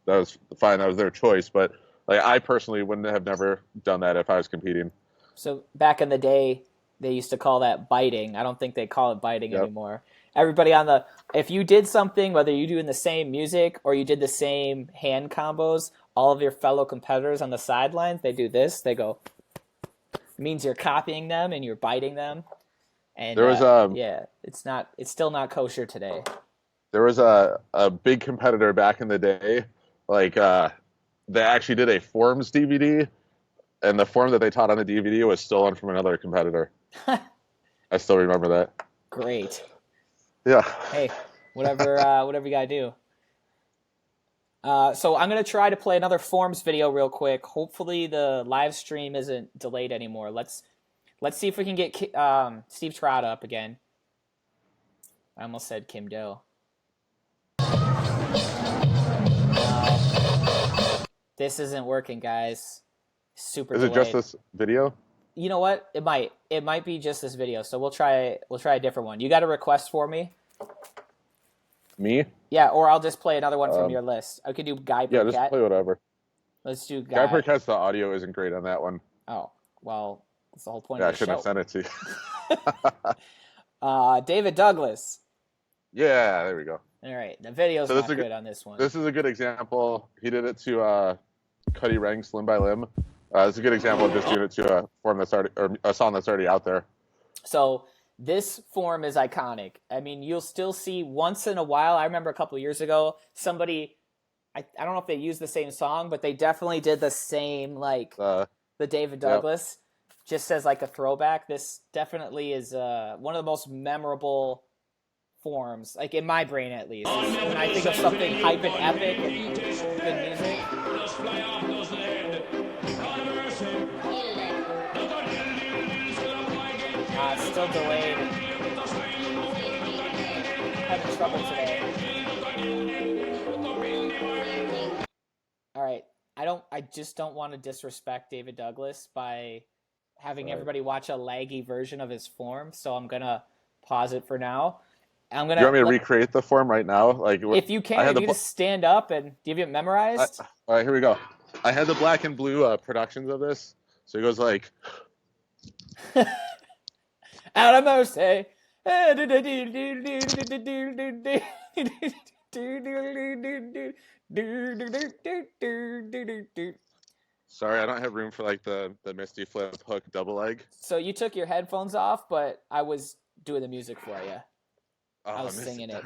that was fine. That was their choice. But like I personally wouldn't have never done that if I was competing. So back in the day, they used to call that biting. I don't think they call it biting Yep. anymore. Everybody on the if you did something, whether you doing the same music or you did the same hand combos, all of your fellow competitors on the sidelines, they do this. They go, it means you're copying them and you're biting them. And There was yeah, it's still not kosher today. a big competitor back in the day, like they actually did a forms DVD, and the form that they taught on the DVD was stolen from another competitor. I still remember that. Great. Yeah. Hey, whatever you gotta do. So I'm gonna try to play another forms video real quick. Hopefully the live stream isn't delayed anymore. Let's see if we can get Steve Trotta up again. I almost said Kim Do. This isn't working, guys. Super Is it just delayed. this video? You know what? It might be just this video. So we'll try a different one. You got a request for me? Me? Yeah, or I'll just play another one from Um, your list. I could do Guy Yeah, just Burkett. play whatever. Let's do Guy Guy. Perket's the audio isn't great on that one. Oh, well, that's the whole point Yeah, I of the shouldn't show. have sent it to you. David Douglas. Yeah, there we go. All right, the video's So not good on this one. this is a good example. He did it to Cuddy Ranks Limb by Limb. It's a good example of just doing it to a form that's already or a song that's already out there. So this form is iconic. I mean, you'll still see once in a while. I remember a couple of years ago, somebody, I don't know if they used the same song, but they definitely did the same, like the David Yep. Douglas, just as like a throwback. This definitely is one of the most memorable forms, like in my brain at least. When I think of something hype and epic and good music. Still delayed. Having trouble today. All right. I just don't want to disrespect David Douglas by having everybody watch a laggy version of his form, so I'm gonna pause it for now. I'm Do you want me to gonna recreate the form right now? Like if you can, if you just stand up and do you have it memorized? all right, here we go. I had the black and blue productions of this, so it goes like. Out of mercy. Sorry, I don't have room for like the Misty Flip hook double leg. So you took your headphones off, but I was doing the music for you. I Oh, was singing it.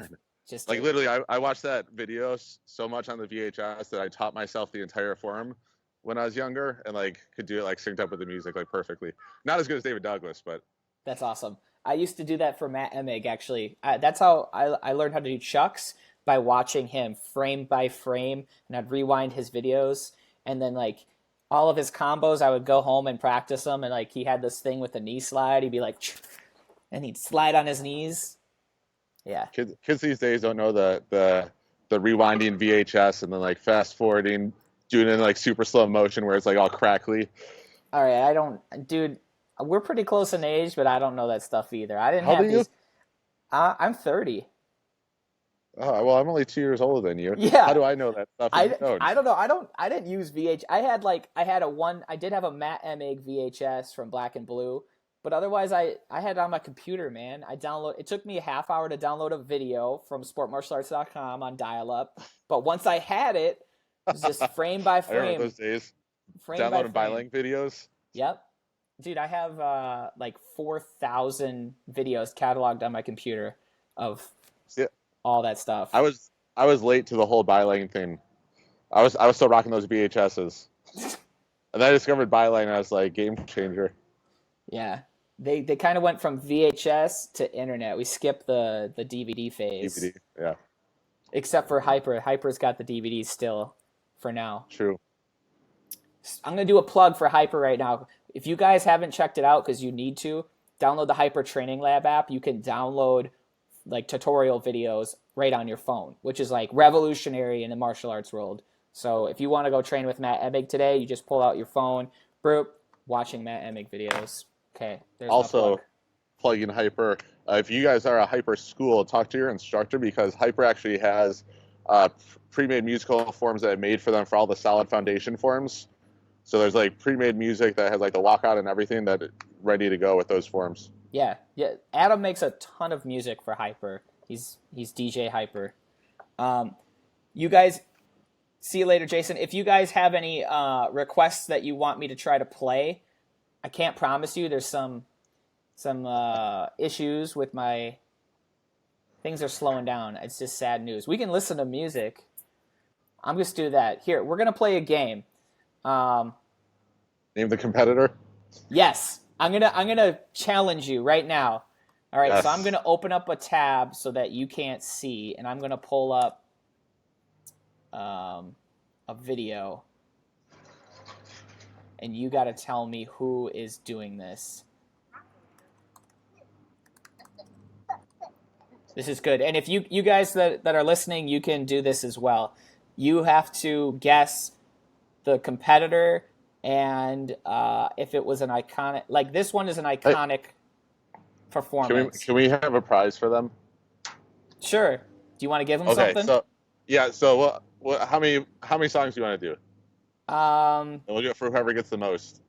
Just like literally, I watched that video so much on the VHS that I taught myself the entire form when I was younger, and like could do it like synced up with the music like perfectly. Not as good as David Douglas, but that's awesome. I used to do that for Matt Emig, actually. That's how I learned how to do Chucks, by watching him frame by frame, and I'd rewind his videos, and then like all of his combos, I would go home and practice them, and like he had this thing with the knee slide. He'd be like, and he'd slide on his knees. Yeah. Kids these days don't know the rewinding VHS and then like fast forwarding, doing it in like super slow motion where it's like all crackly. All right, dude. We're pretty close in age, but I don't know that stuff either. I didn't How have old are you? these. I'm 30. Oh, well, I'm only 2 years older than you. Yeah. How do I know that stuff? I don't know. I didn't use VH. I did have a Matt Emig VHS from Black and Blue, but otherwise I had it on my computer, man. It took me a half hour to download a video from sportmartialarts.com on dial-up, but once I had it, it was just frame by I remember frame. those days. Frame Downloading by frame. Bylink videos. Yep. Dude, I have like 4,000 videos cataloged on my computer of all that stuff. I was late to the whole Byline thing. I was still rocking those VHSs, and then I discovered Byline. And I was like, game changer. Yeah, they kind of went from VHS to internet. We skipped the DVD phase. DVD, yeah. Except for Hyper. Hyper's got the DVDs still, for now. True. I'm gonna do a plug for Hyper right now. If you guys haven't checked it out, because you need to, download the Hyper Training Lab app. You can download like tutorial videos right on your phone, which is like revolutionary in the martial arts world. So if you want to go train with Matt Emig today, you just pull out your phone, watching Matt Emig videos. Okay. There's also, plugging Hyper. If you guys are a Hyper school, talk to your instructor, because Hyper actually has pre-made musical forms that I made for them for all the solid foundation forms. So there's like pre-made music that has like the walkout and everything that ready to go with those forms. Yeah. Adam makes a ton of music for Hyper. He's DJ Hyper. You guys, see you later, Jason. If you guys have any requests that you want me to try to play, I can't promise you. There's some issues with my things are slowing down. It's just sad news. We can listen to music. I'm just do that. Here, we're gonna play a game. Name the competitor. Yes, I'm gonna challenge you right now. All right, yes. So I'm gonna open up a tab so that you can't see, and I'm gonna pull up a video, and you got to tell me who is doing this. This is good, and if you guys that are listening, you can do this as well. You have to guess the competitor. And if it was an iconic, like this one is an iconic performance. Can we have a prize for them? Sure. Do you want to give them something? So yeah. So how many songs do you want to do? And we'll do it for whoever gets the most.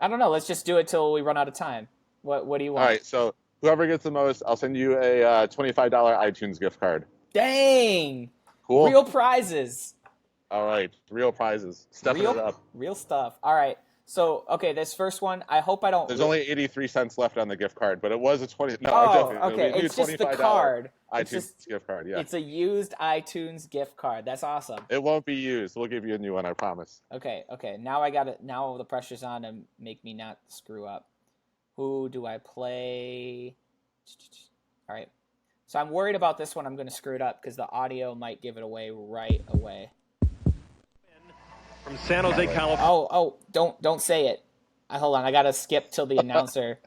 I don't know. Let's just do it till we run out of time. What do you want? All right. So whoever gets the most, I'll send you a $25 iTunes gift card. Dang. Cool. Real prizes. All right, real prizes. Stepping it up. Real stuff. All right. So, okay, this first one, I hope I don't... There's only 83 cents left on the gift card, but it was a 20... No, oh, okay. It's just the card. iTunes gift card, yeah. It's a used iTunes gift card. That's awesome. It won't be used. We'll give you a new one, I promise. Okay. Now I got it. Now the pressure's on to make me not screw up. Who do I play? All right. So I'm worried about this one. I'm going to screw it up because the audio might give it away right away. From San Jose, California. Oh, don't say it. Hold on, I gotta skip till the announcer.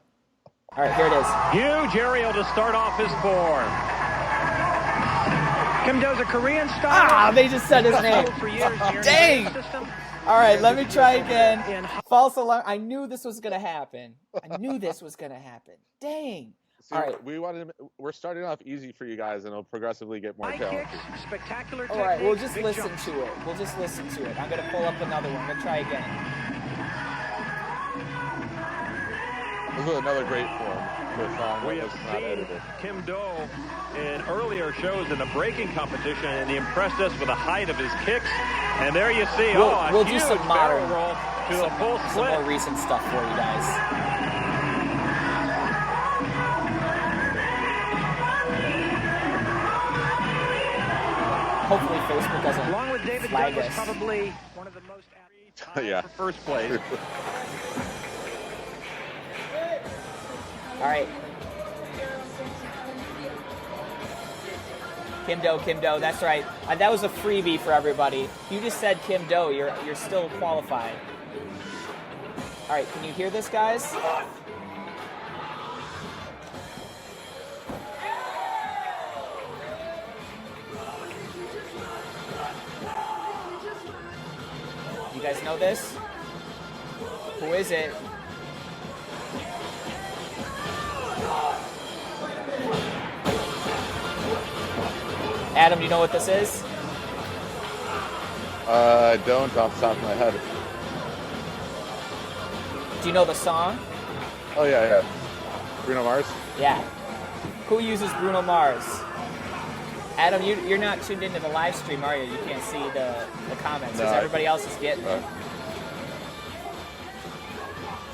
All right, here it is. Huge aerial to start off his form. Kim Do's a Korean star. Ah, they just said his name. Dang. All right, let me try again. False alarm. I knew this was gonna happen. Dang. See, all right. We're starting off easy for you guys, and it'll progressively get more challenging. Spectacular all right, we'll just listen to it. I'm going to pull up another one. We'll try again. This is another great form. We have seen Kim Do in earlier shows in the breaking competition, and he impressed us with the height of his kicks. And there you see, we'll huge do some modern, roll to a full split. Some more recent stuff for you guys. Hopefully Facebook doesn't Along with David flag Douglas, us. probably one of the most yeah. for first place. All right. Kim Do, that's right. That was a freebie for everybody. You just said Kim Do, you're still qualified. All right, can you hear this, guys? You guys know this? Who is it? Adam, do you know what this is? I don't off the top of my head. Do you know the song? Oh, yeah. Bruno Mars? Yeah. Who uses Bruno Mars? Adam, you're not tuned into the live stream, are you? You can't see the comments, because everybody else is getting it.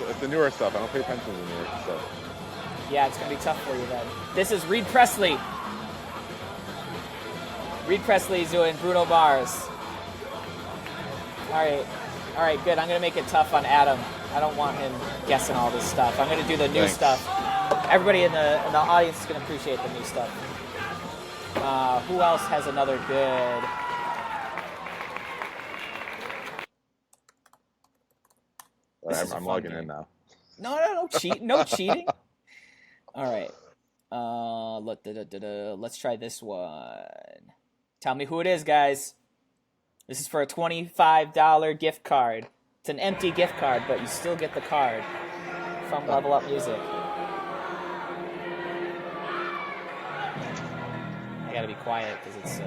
It's the newer stuff. I don't pay attention to the newer stuff. Yeah, it's going to be tough for you then. This is Reed Presley. Reed Presley's doing Bruno Mars. All right, good. I'm going to make it tough on Adam. I don't want him guessing all this stuff. I'm going to do the new stuff. Everybody in the audience is going to appreciate the new stuff. Who else has another good? I'm logging in now. No cheating. All right. Let's try this one. Tell me who it is, guys. This is for a $25 gift card. It's an empty gift card, but you still get the card from Level Up Music. I gotta be quiet because it's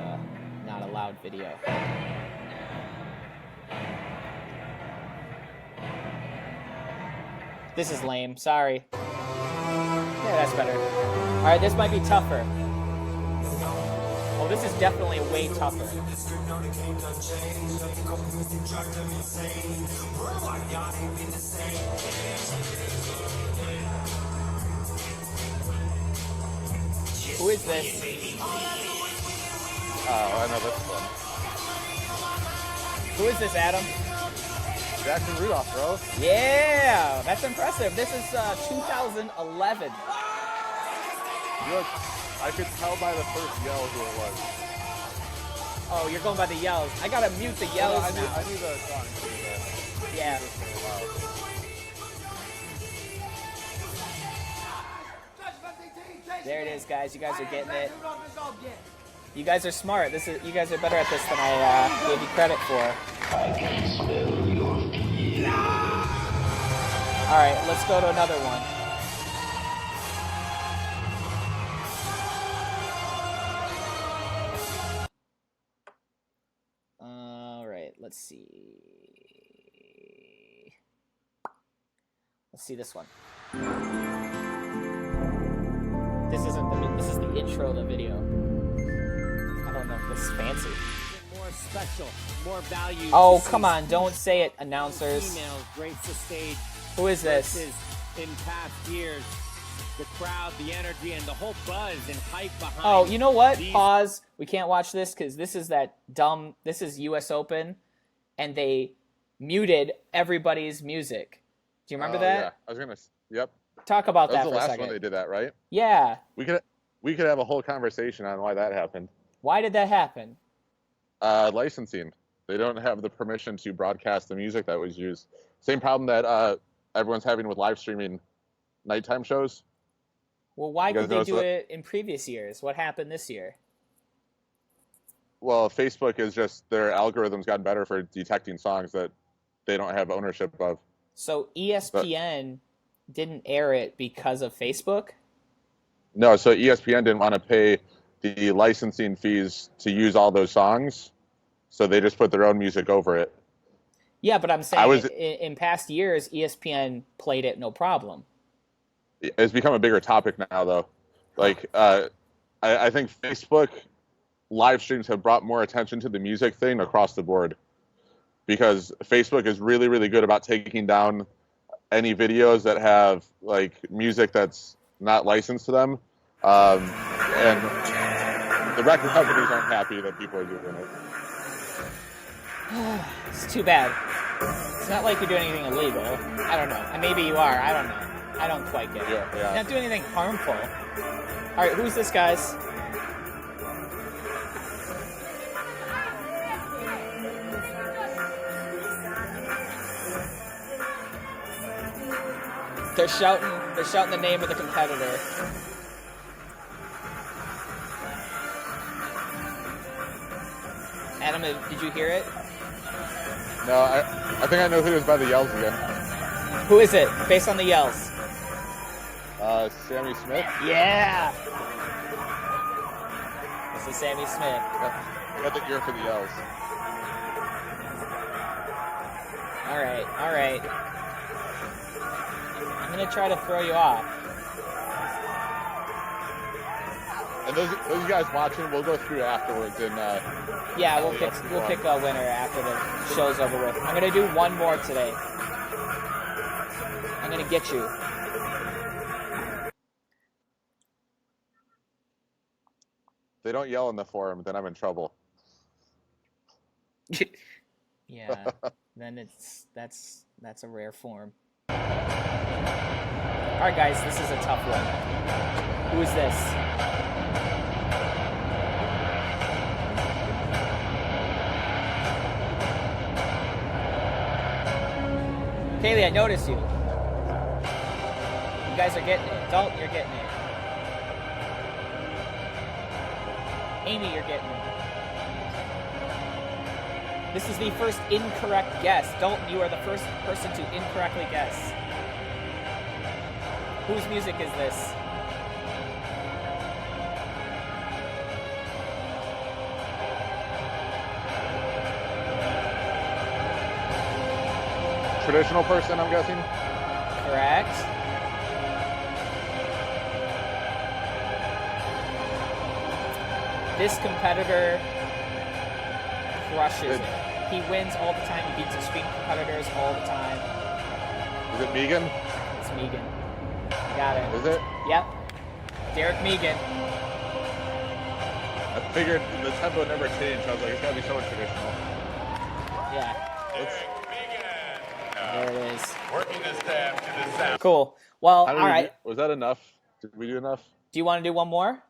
not a loud video. This is lame. Sorry. Yeah, that's better. All right, this might be tougher. Oh, this is definitely way tougher. Who is this? Oh, I know this one. Who is this, Adam? Jackson Rudolph, bro. Yeah, that's impressive. This is 2011. Look, I could tell by the first yell who it was. Oh, you're going by the yells. I gotta mute the yells I now. knew the song too. Yeah. There it is, guys. You guys are getting it. You guys are smart. You guys are better at this than I gave you credit for. I can smell your fear. All right, let's go to another one. All right, let's see. Let's see this one. This is the intro of the video. I don't know if this is fancy. More special, more value. Oh, come on, don't say it, announcers. Females grace the stage. Who is this? In past years, the crowd, the energy, and the whole buzz and hype behind. Oh, you know what? Pause. We can't watch this because this is this is US Open, and they muted everybody's music. Do you remember that? Yeah, I was gonna. Yep. Talk about that was for a the last second. one they did that, right? Yeah. We could have a whole conversation on why that happened. Why did that happen? Licensing. They don't have the permission to broadcast the music that was used. Same problem that everyone's having with live streaming nighttime shows. Well, why could they do it in previous years? What happened this year? Well, Facebook is just, their algorithm's gotten better for detecting songs that they don't have ownership of. So ESPN didn't air it because of Facebook? No, so ESPN didn't want to pay the licensing fees to use all those songs, so they just put their own music over it. Yeah, but I'm saying in past years, ESPN played it no problem. It's become a bigger topic now, though. Like, I think Facebook live streams have brought more attention to the music thing across the board, because Facebook is really, really good about taking down any videos that have like music that's not licensed to them, and the record companies aren't happy that people are doing it. It's too bad. It's not like you're doing anything illegal. I don't know. Maybe you are. I don't know. I don't quite get it. Yeah. You're not doing anything harmful. All right, who's this, guys? They're shouting the name of the competitor. Adam, did you hear it? No, I think I know who it is by the yells again. Who is it, based on the yells? Sammy Smith? Yeah! This is Sammy Smith. Got the ear for the yells. All right. I'm gonna try to throw you off. And those guys watching, we'll go through afterwards. And yeah, we'll pick a winner after the show's over with. I'm gonna do one more today. I'm gonna get you. If they don't yell in the forum, then I'm in trouble. Yeah, then that's a rare form. All right, guys, this is a tough one. Who is this? Kaylee, I noticed you. You guys are getting it. Dalton, you're getting it. Amy, you're getting it. This is the first incorrect guess. Dalton, you are the first person to incorrectly guess. Whose music is this? Traditional person, I'm guessing? Correct. This competitor crushes it. He wins all the time. He beats extreme competitors all the time. Is it Megan? It's Megan. You got it. Is it? Yep. Derek Megan. I figured the tempo never changed. I was like, it's gotta be someone traditional. Yeah. There it is. Working the staff to the sound. Cool. Well, all How did we right. was that enough? Did we do enough? Do you want to do one more?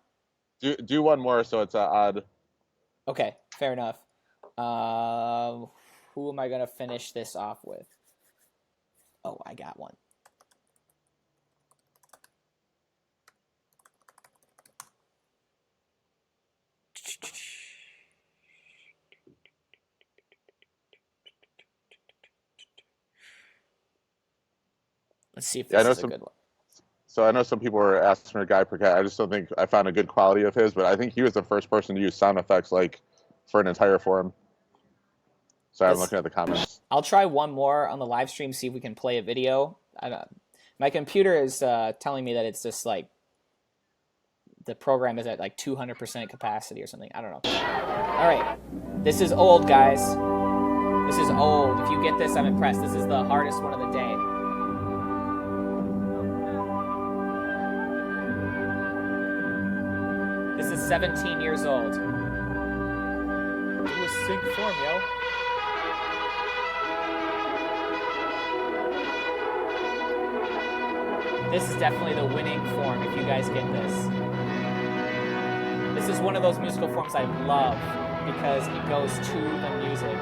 Do one more so it's odd. Okay, fair enough. Who am I going to finish this off with? Oh, I got one. Let's see if this is a good one. So I know some people were asking for Guy Percat. I just don't think I found a good quality of his, but I think he was the first person to use sound effects like for an entire forum. Sorry, I'm looking at the comments. I'll try one more on the live stream, see if we can play a video. My computer is telling me that it's just like the program is at like 200% capacity or something. I don't know. All right. This is old, guys. This is old. If you get this, I'm impressed. This is the hardest one of the day. This is 17 years old. It was sync form, yo. This is definitely the winning form if you guys get this. This is one of those musical forms I love because it goes to the music.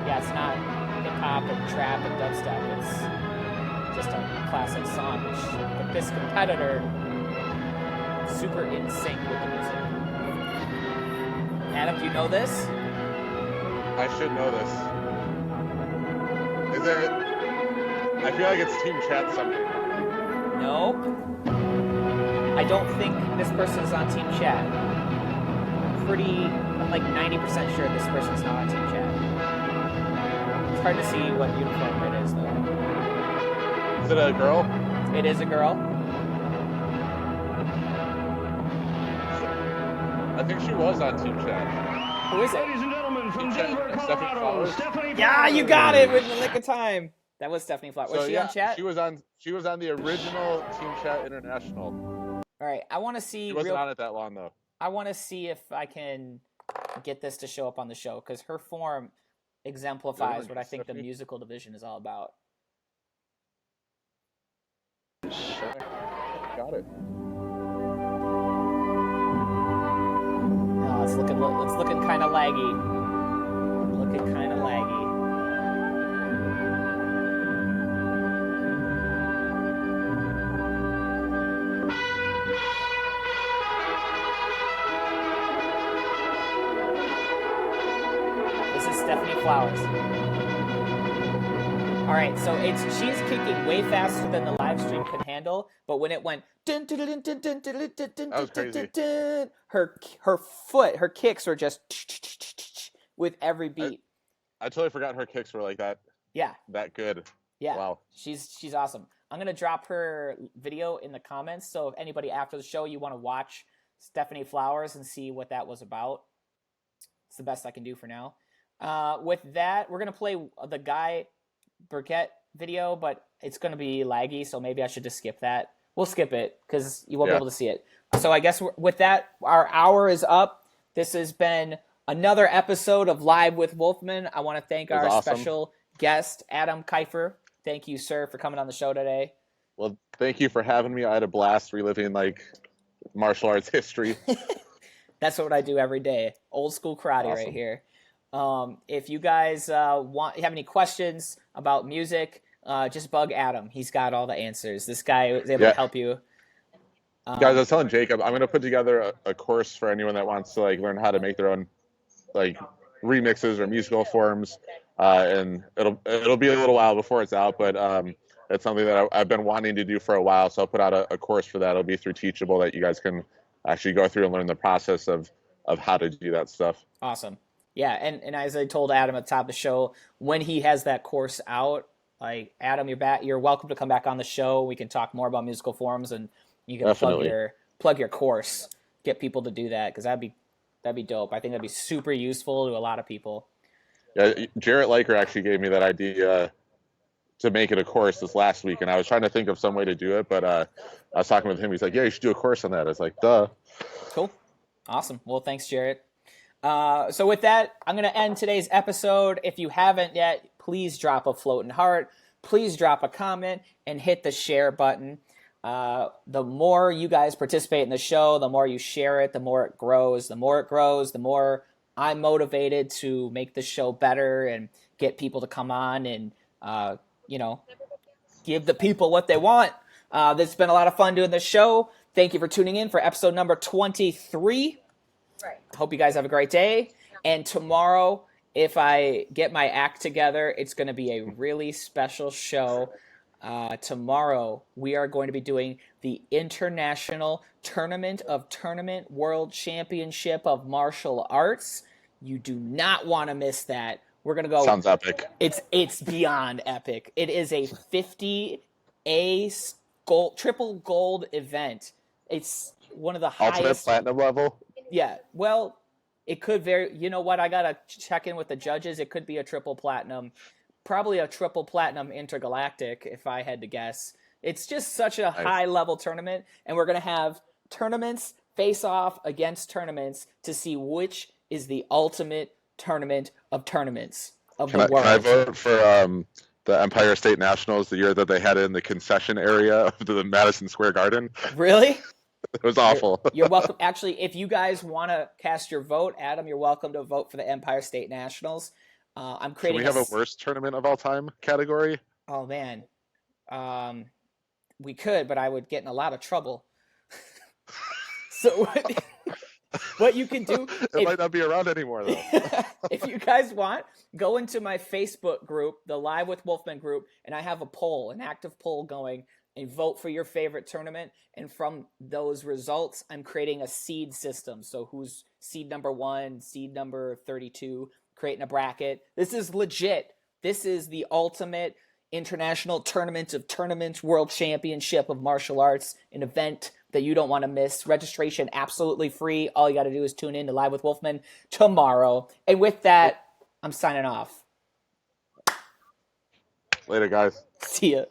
Yeah, it's not hip-hop and trap and dubstep. It's just a classic song. But this competitor, super in sync with the music. Adam, do you know this? I should know this. Is it? I feel like it's Team Chat something. Nope. I don't think this person is on Team Chat. I'm like 90% sure this person's not on Team Chat. It's hard to see what uniform it is, though. Is it a girl? It is a girl. I think she was on Team Chat. Who is it? Ladies and gentlemen, from Team Chat, Denver, Stephanie Colorado, Flowers. Stephanie Yeah, Flowers. you got it with the lick of time. That was Stephanie Flowers. Was she on Chat? She was on the original Team Chat International. All right, I want to see. She wasn't on it that long though. I want to see if I can get this to show up on the show because her form exemplifies what I think the musical division is all about. Got it. Oh, it's looking kind of laggy. Looking kind of laggy. This is Stephanie Flowers. All right, so she's kicking way faster than the live stream can handle. But when it went, dun, dun, dun, dun, dun, dun, dun, dun, dun, That was dun, crazy. dun, her kicks were just with every beat. I totally forgot her kicks were like that. Yeah, That good. yeah. Wow. She's awesome. I'm gonna drop her video in the comments. So if anybody after the show you want to watch Stephanie Flowers and see what that was about, it's the best I can do for now. With that, we're gonna play the Guy Burkett video, but it's gonna be laggy, so maybe I should just skip that. We'll skip it because you won't be able to see it. So I guess with that, our hour is up. This has been another episode of Live with Wolfman. I want to thank our special guest, Adam Kifer. Thank you, sir, for coming on the show today. Well, thank you for having me. I had a blast reliving martial arts history. That's what I do every day. Old school karate right here. If you guys have any questions about music, just bug Adam. He's got all the answers. This guy is able to help you. Guys, I was telling Jacob, I'm going to put together a course for anyone that wants to learn how to make their own remixes or musical forms, and it'll be a little while before it's out, but it's something that I've been wanting to do for a while. So I'll put out a course for that. It'll be through Teachable that you guys can actually go through and learn the process of how to do that stuff. Awesome. Yeah, and as I told Adam at the top of the show, when he has that course out, Adam, you're welcome to come back on the show. We can talk more about musical forms, and you can plug your course, get people to do that, because that'd be dope. I think that'd be super useful to a lot of people. Yeah, Jarrett Liker actually gave me that idea to make it a course this last week, and I was trying to think of some way to do it, but I was talking with him. He's like, "Yeah, you should do a course on that." I was like, "Duh." Cool. Awesome. Well, thanks, Jarrett. So with that, I'm going to end today's episode. If you haven't yet, please drop a floating heart. Please drop a comment and hit the share button. The more you guys participate in the show, the more you share it, the more it grows. The more it grows, the more I'm motivated to make the show better and get people to come on and, give the people what they want. This has been a lot of fun doing this show. Thank you for tuning in for episode number 23. Right. I hope you guys have a great day. And tomorrow, if I get my act together, it's going to be a really special show. Tomorrow, we are going to be doing the International Tournament of Tournament World Championship of Martial Arts. You do not want to miss that. We're going to go. Sounds epic. It's beyond epic. It is a 50A triple gold event. It's one of the Ultimate highest. platinum level? Yeah, well, it could vary. You know what? I got to check in with the judges. It could be a triple platinum. Probably a triple platinum intergalactic, if I had to guess. It's just such a high-level tournament, and we're going to have tournaments face off against tournaments to see which is the ultimate tournament of tournaments of the world. Can I vote for the Empire State Nationals the year that they had it in the concession area of the Madison Square Garden? Really? It was awful. You're welcome. Actually, if you guys want to cast your vote, Adam, you're welcome to vote for the Empire State Nationals. I'm creating. Can we have a worst tournament of all time category? Oh man, we could, but I would get in a lot of trouble. So what you can do? It might not be around anymore though. If you guys want, go into my Facebook group, the Live with Wolfman group, and I have a poll, an active poll going, and vote for your favorite tournament. And from those results, I'm creating a seed system. So who's seed number 1, seed number 32, creating a bracket. This is legit. This is the ultimate International Tournament of Tournaments World Championship of Martial Arts, an event that you don't want to miss. Registration absolutely free. All you got to do is tune in to Live with Wolfman tomorrow. And with that, I'm signing off. Later, guys. See ya.